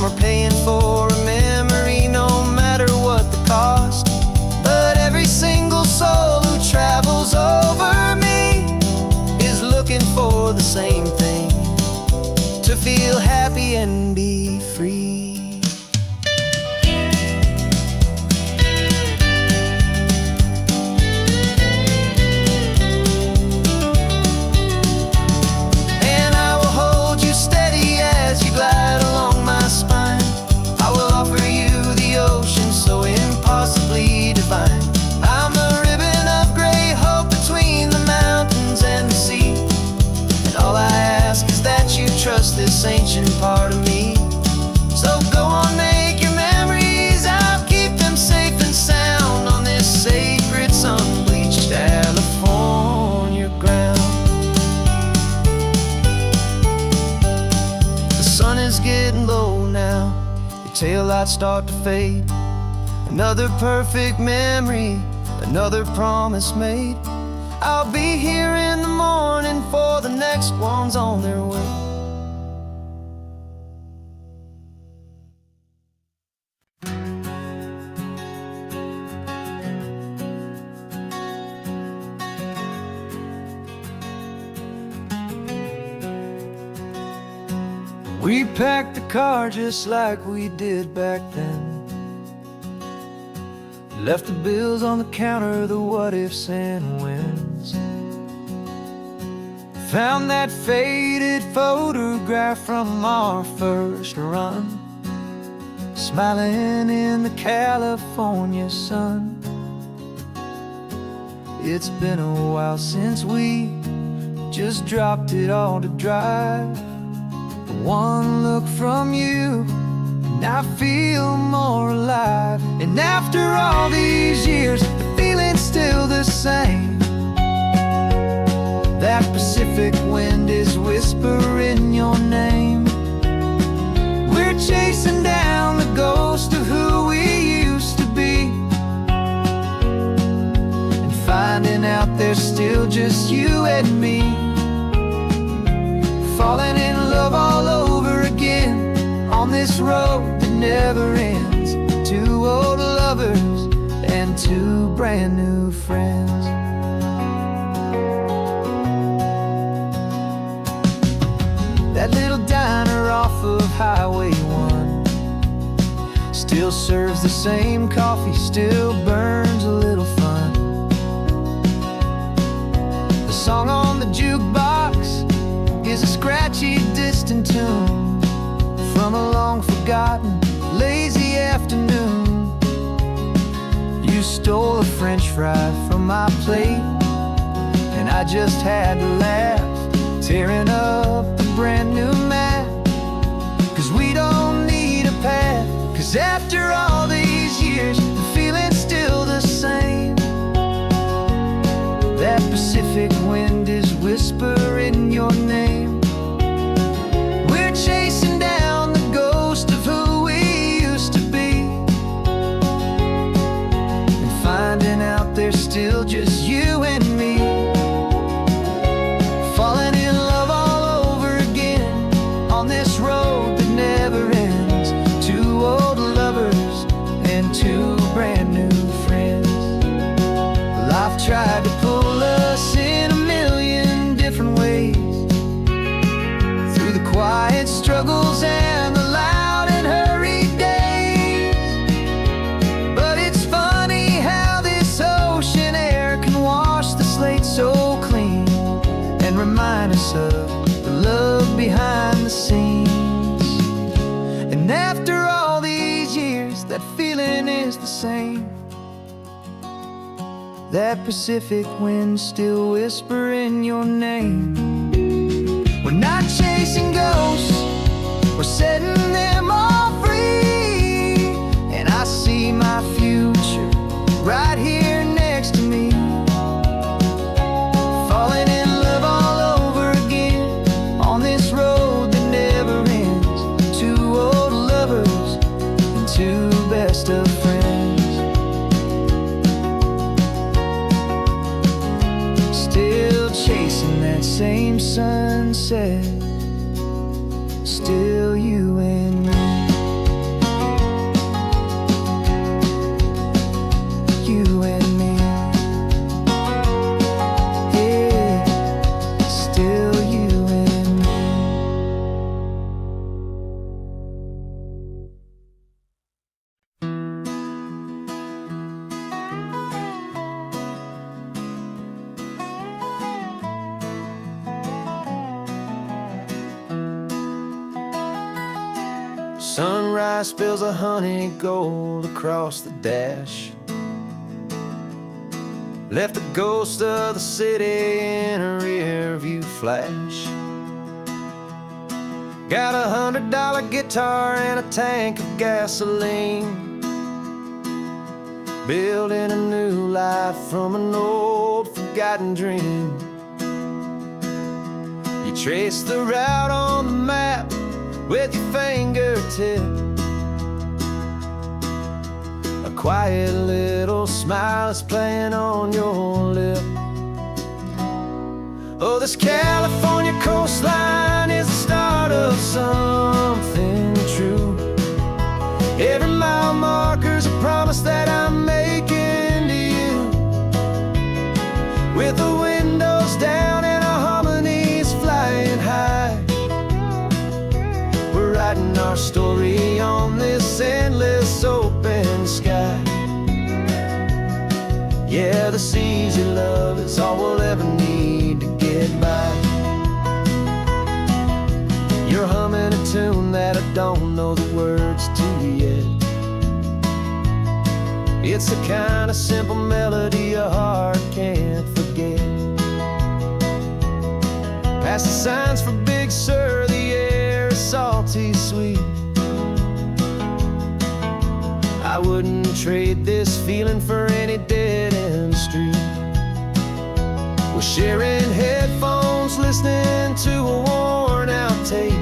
we're paying for a memory, no matter what the cost. But every single soul who travels over me is looking for the same thing: to feel happy and be free. Trust this ancient part of me. So go on, make your memories. I'll keep them safe and sound on this sacred sun-bleached California ground. The sun is getting low now, your taillights start to fade. Another perfect memory, another promise made. I'll be here in the morning for the next ones on their way. We packed the car just like we did back then. Left the bills on the counter, the what ifs and whens. Found that faded photograph from our first run, smiling in the California sun. It's been a while since we just dropped it all to drive. One look from you and I feel more alive. And after all these years, the feeling's still the same. That Pacific wind is whispering your name. We're chasing down the ghost of who we used to be, and finding out there's still just you and me. Falling in love all over again on this road that never ends. Two old lovers and two brand new friends. That little diner off of Highway 1 still serves the same coffee, still burns a little fun. The song on the jukebox is a scratchy, distant tune from a long-forgotten, lazy afternoon. You stole a French fry from my plate, and I just had to laugh, tearing up the brand new map. 'Cause we don't need a path, 'cause after all these years, the feeling's still the same. That Pacific wind is whispering your name. We're chasing down the ghost of who we used to be, and finding out there's still just you and me. Falling in love all over again on this road that never ends. Two old lovers and two brand new friends. Life tried to pull us in a million different ways, through the quiet struggles and the loud and hurried days. But it's funny how this ocean air can wash the slate so clean, and remind us of the love behind the scenes. And after all these years, that feeling is the same. That Pacific wind still whispering your name. We're not chasing ghosts, we're setting them all free. And I see my future right here next to me. Falling in love all over again on this road that never ends. Two old lovers and two best of friends. Still chasing that same sunset, still you and me. Sunrise spills a honey gold across the dash. Left the ghost of the city in a rear view flash. Got $100 guitar and a tank of gasoline, building a new life from an old forgotten dream. You trace the route on the map with your fingertip, a quiet little smile is playing on your lip. Oh, this California coastline is the start of something true. Every mile marker's a promise that I'm making to you. With the windows down and our harmonies flying high, we're writing our story on this endless open sky. Yeah, this easy love is all we'll ever need to get by. You're humming a tune that I don't know the words to yet. It's the kind of simple melody your heart can't forget. Past the signs for Big Sur, the air is salty sweet. I wouldn't trade this feeling for any dead-end street. We're sharing headphones, listening to a worn-out tape,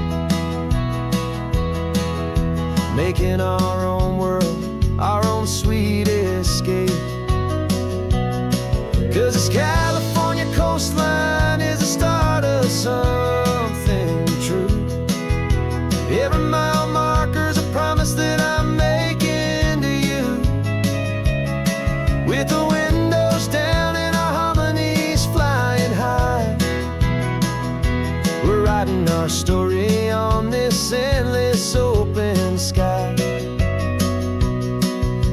making our own world, our own sweet escape. 'Cause this California coastline is the start of something true. Every mile marker's a promise that I'm making to you. With the windows down and our harmonies flying high, we're writing our story on this endless open sky.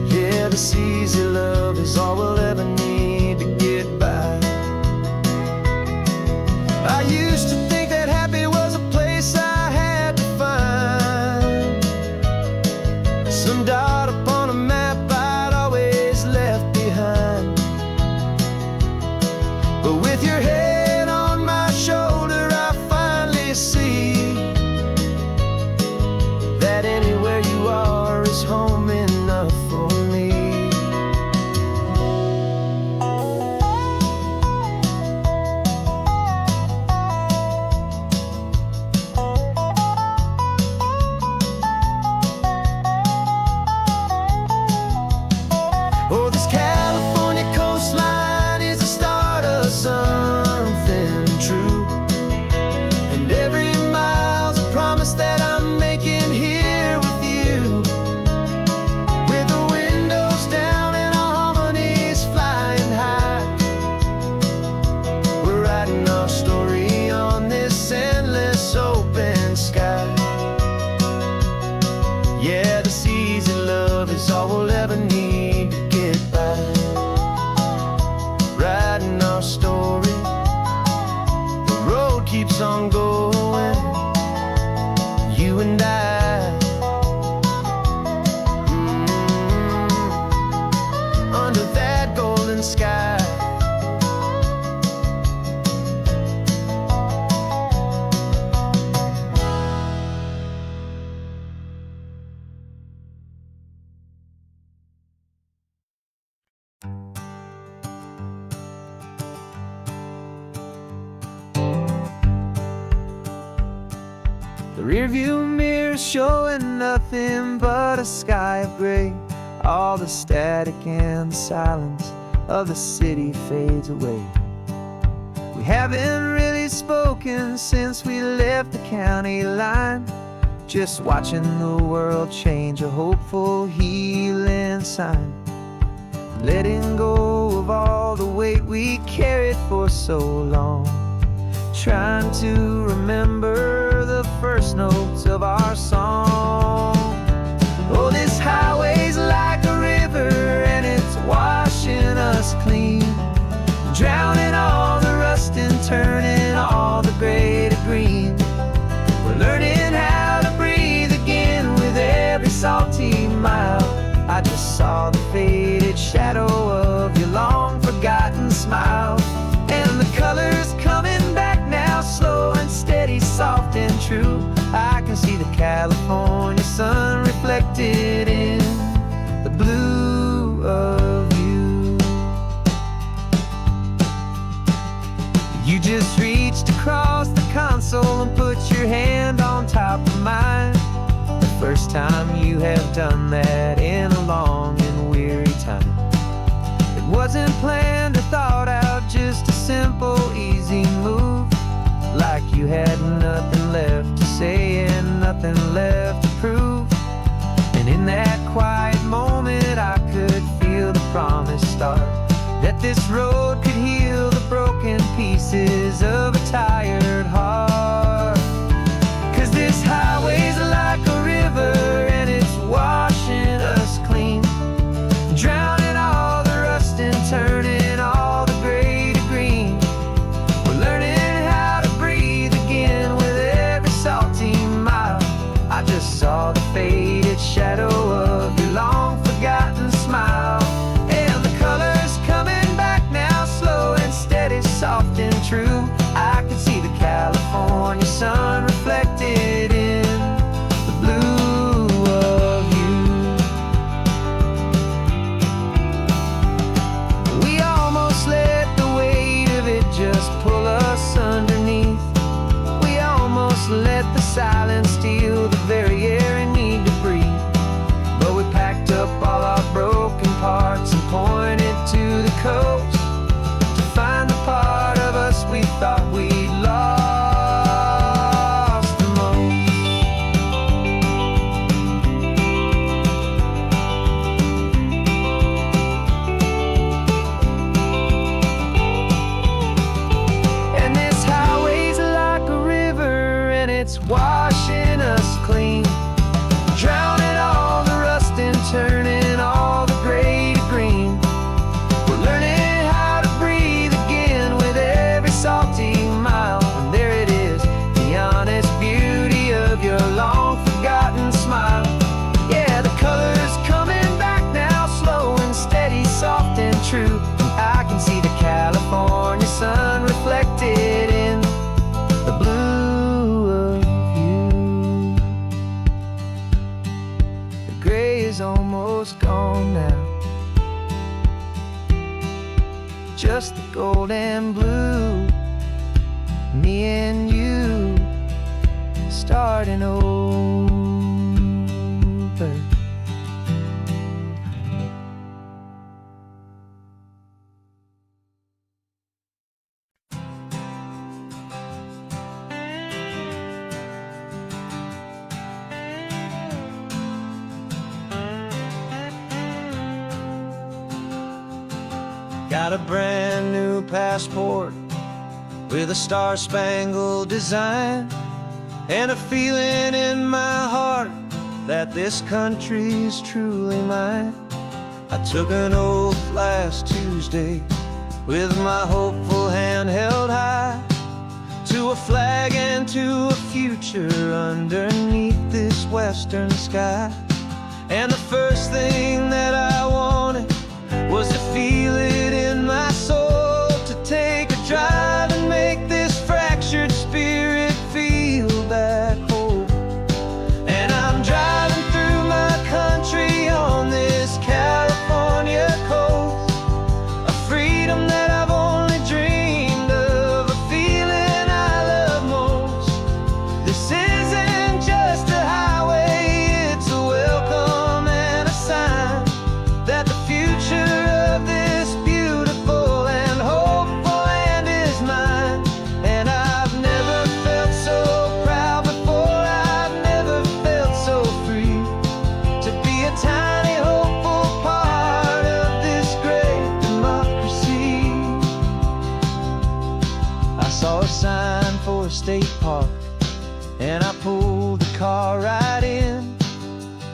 Yeah, this easy love is all we'll ever need to get by. I used to think that happy was a place I had to find, some dot upon a map I'd always left behind. But with your head on my shoulder, I finally see that anywhere you are is home enough for me. Oh, this California coastline is the start of something true. And every mile's a promise that I'm making here with you. With the windows down and our harmonies flying high, we're writing our story on this endless open sky. Yeah, this easy love is all we'll ever need to get by. Writing our story, the road keeps on going, you and I. Under that golden sky. The rearview mirror showing nothing but a sky of gray. All the static and the silence of the city fades away. We haven't really spoken since we left the county line, just watching the world change, a hopeful healing sign. Letting go of all the weight we carried for so long, trying to remember the first notes of our song. Oh, this highway's like a river and it's washing us clean, drowning all the rust and turning all the gray to green. We're learning how to breathe again with first time you have done that in a long and weary time. It wasn't planned or thought out, just a simple, easy move. Like you had nothing left to say and nothing left to prove. And in that quiet moment I could feel the promise start, that this road could heal the broken pieces of a tired heart. 'Cause this highway's like a river and it's washing us clean, drowning all the rust and turning all the gray to green. We're learning how to breathe again with every salty mile. I just saw the faded shadow of your long forgotten smile, and the colors coming back now, slow and steady, soft and true. I can see the California sun reflected in the blue of you. We almost let the weight of it just pull us underneath. We almost let the silence steal the very air we need to breathe. But we packed up all our broken parts and pointed to the coast to find the part of us we thought we'd lost the most. And this highway's like a river and it's washing us clean, drowning all the rust and turning all the gray to green. We're learning how to breathe again with every salty mile. And there it is, the honest beauty of your long forgotten smile. Yeah, the colors coming back now, slow and steady, soft and true. And I can see the California sun reflected in the blue of you. The gray is almost gone now, just the gold and blue. Me and you starting over. Got a brand new passport with a star-spangled design, and a feeling in my heart that this country's truly mine. I took an oath last Tuesday with my hopeful hand held high, to a flag and to a future underneath this western sky. And the first thing that I wanted was to feel it in my soul, to take a drive and make this fractured spirit feel back home. And I'm driving through my country on this California coast, a freedom that I've only dreamed of, a feeling I love most. This isn't just a highway, it's a welcome and a sign that the future of this beautiful and hopeful land is mine. And I've never felt so proud before, I've never felt so free, to be a tiny hopeful part of this great democracy. I saw a sign for a state park and I pulled the car right in,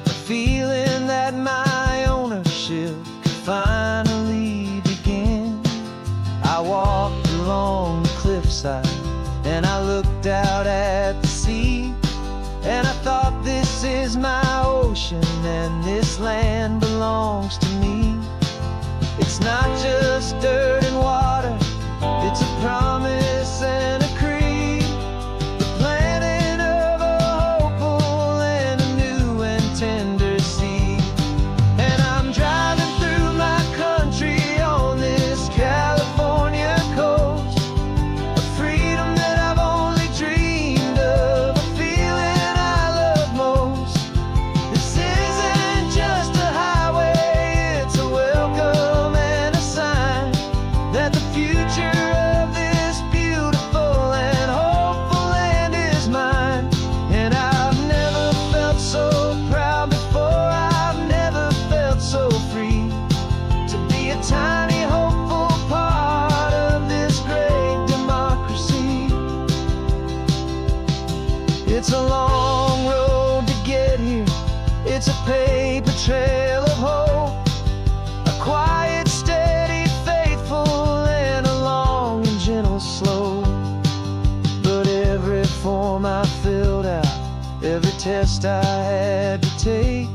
a feeling that my ownership could finally begin. I walked along the cliffside and I looked out at the sea, and I thought, this is my ocean and this land belongs to me. It's not just dirt and water, it's a promise and a creed, the planting of a hopeful and a new and tender seed. And I'm driving through my country on this California coast, a freedom that I've only dreamed of, a feeling I love most. It's a long road to get here. It's a paper trail of hope, a quiet, steady, faithful, and a long and gentle slope. But every form I filled out, every test I had to take,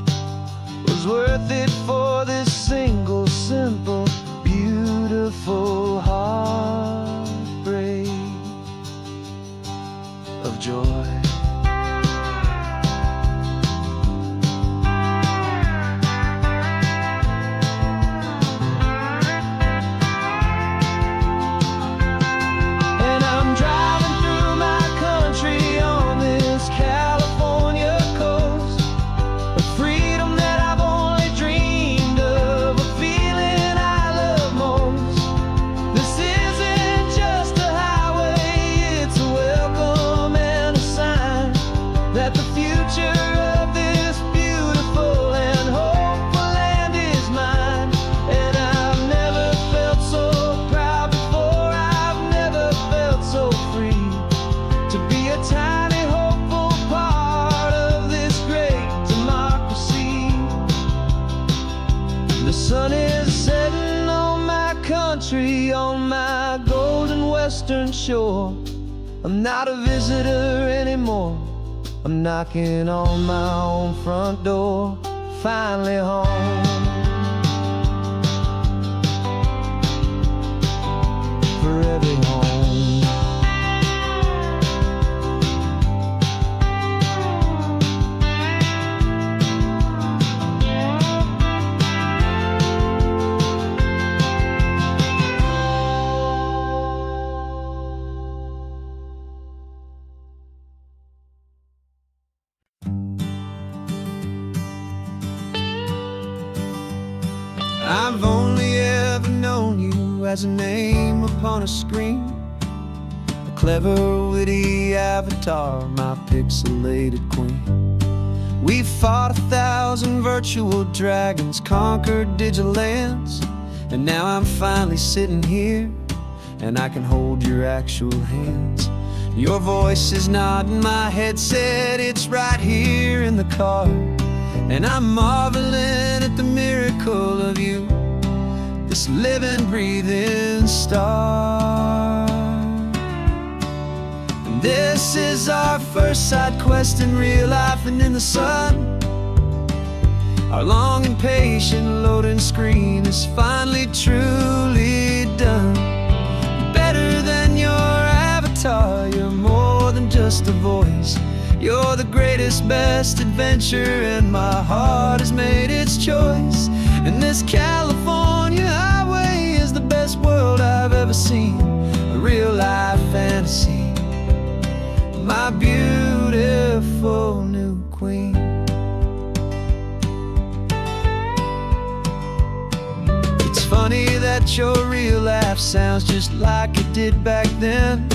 was worth it for this single, simple, beautiful heartbreak of joy. And I'm driving through my country on this California coast, a freedom that I've only dreamed of, a feeling I love most. This isn't just a highway, it's a welcome and a sign that the future of this beautiful and hopeful land is mine. And I've never felt so proud before, I've never felt so free to be a tiny, hopeful part of this great democracy. The sun is setting on my country, on my golden western shore. I'm not a visitor anymore, I'm knocking on my own front door, finally home. Forever home. I've only ever known you as a name upon a screen, a clever, witty avatar, my pixelated queen. We fought 1,000 virtual dragons, conquered digital lands, and now I'm finally sitting here, and I can hold your actual hands. Your voice is not in my headset, it's right here in the car, and I'm marveling at the miracle of you, this living, breathing star. And this is our first side quest in real life and in the sun. Our long and patient loading screen is finally truly done. Better than your avatar, you're more than just a voice. You're the greatest, best adventure, and my heart has made its choice. And this California highway is the best world I've ever seen, a real life fantasy, my beautiful new queen. It's funny that your real life sounds just like it did back then,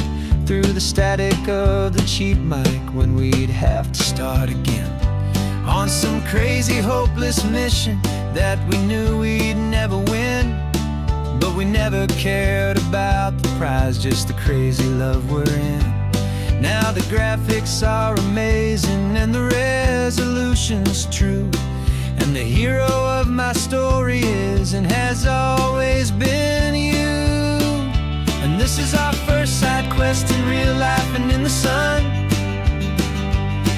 through the static of the cheap mic when we'd have to start again, on some crazy hopeless mission that we knew we'd never win. But we never cared about the prize, just the crazy love we're in. Now the graphics are amazing and the resolution's true, and the hero of my story is and has always been you. And this is our first side quest in real life and in the sun.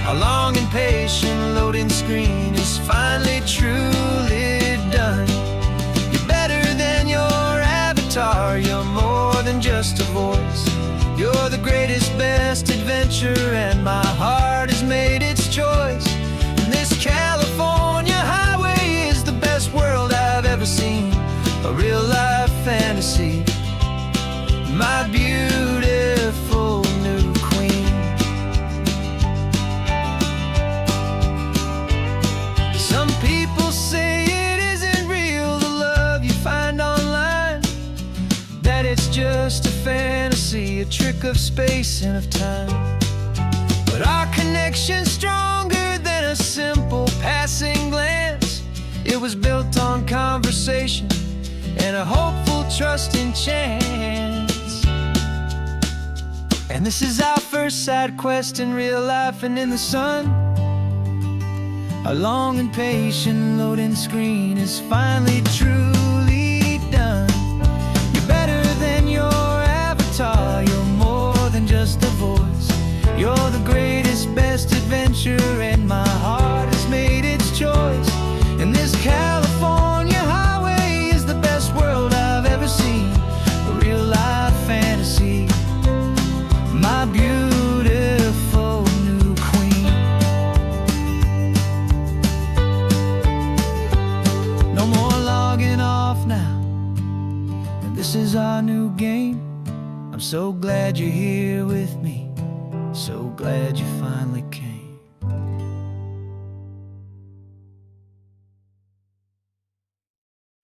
Our long and patient loading screen is finally truly done. You're better than your avatar, you're more than just a voice. You're the greatest, best adventure, and my heart has made its choice. And this California highway is the best world I've ever seen, a real life fantasy, my beautiful new queen. Some people say it isn't real, the love you find online, that it's just a fantasy, a trick of space and of time. But our connection's stronger than a simple passing glance. It was built on conversation and a hopeful, trusting chance. And this is our first side quest in real life and in the sun. Our long and patient loading screen is finally truly done. You're better than your avatar, you're more than just a voice. You're the greatest, best adventure, and my heart has made its choice. And this California highway is the best world I've ever seen. A real life fantasy, my beautiful new queen. No more logging off now, and this is our new game. I'm so glad you're here with me, so glad you finally came.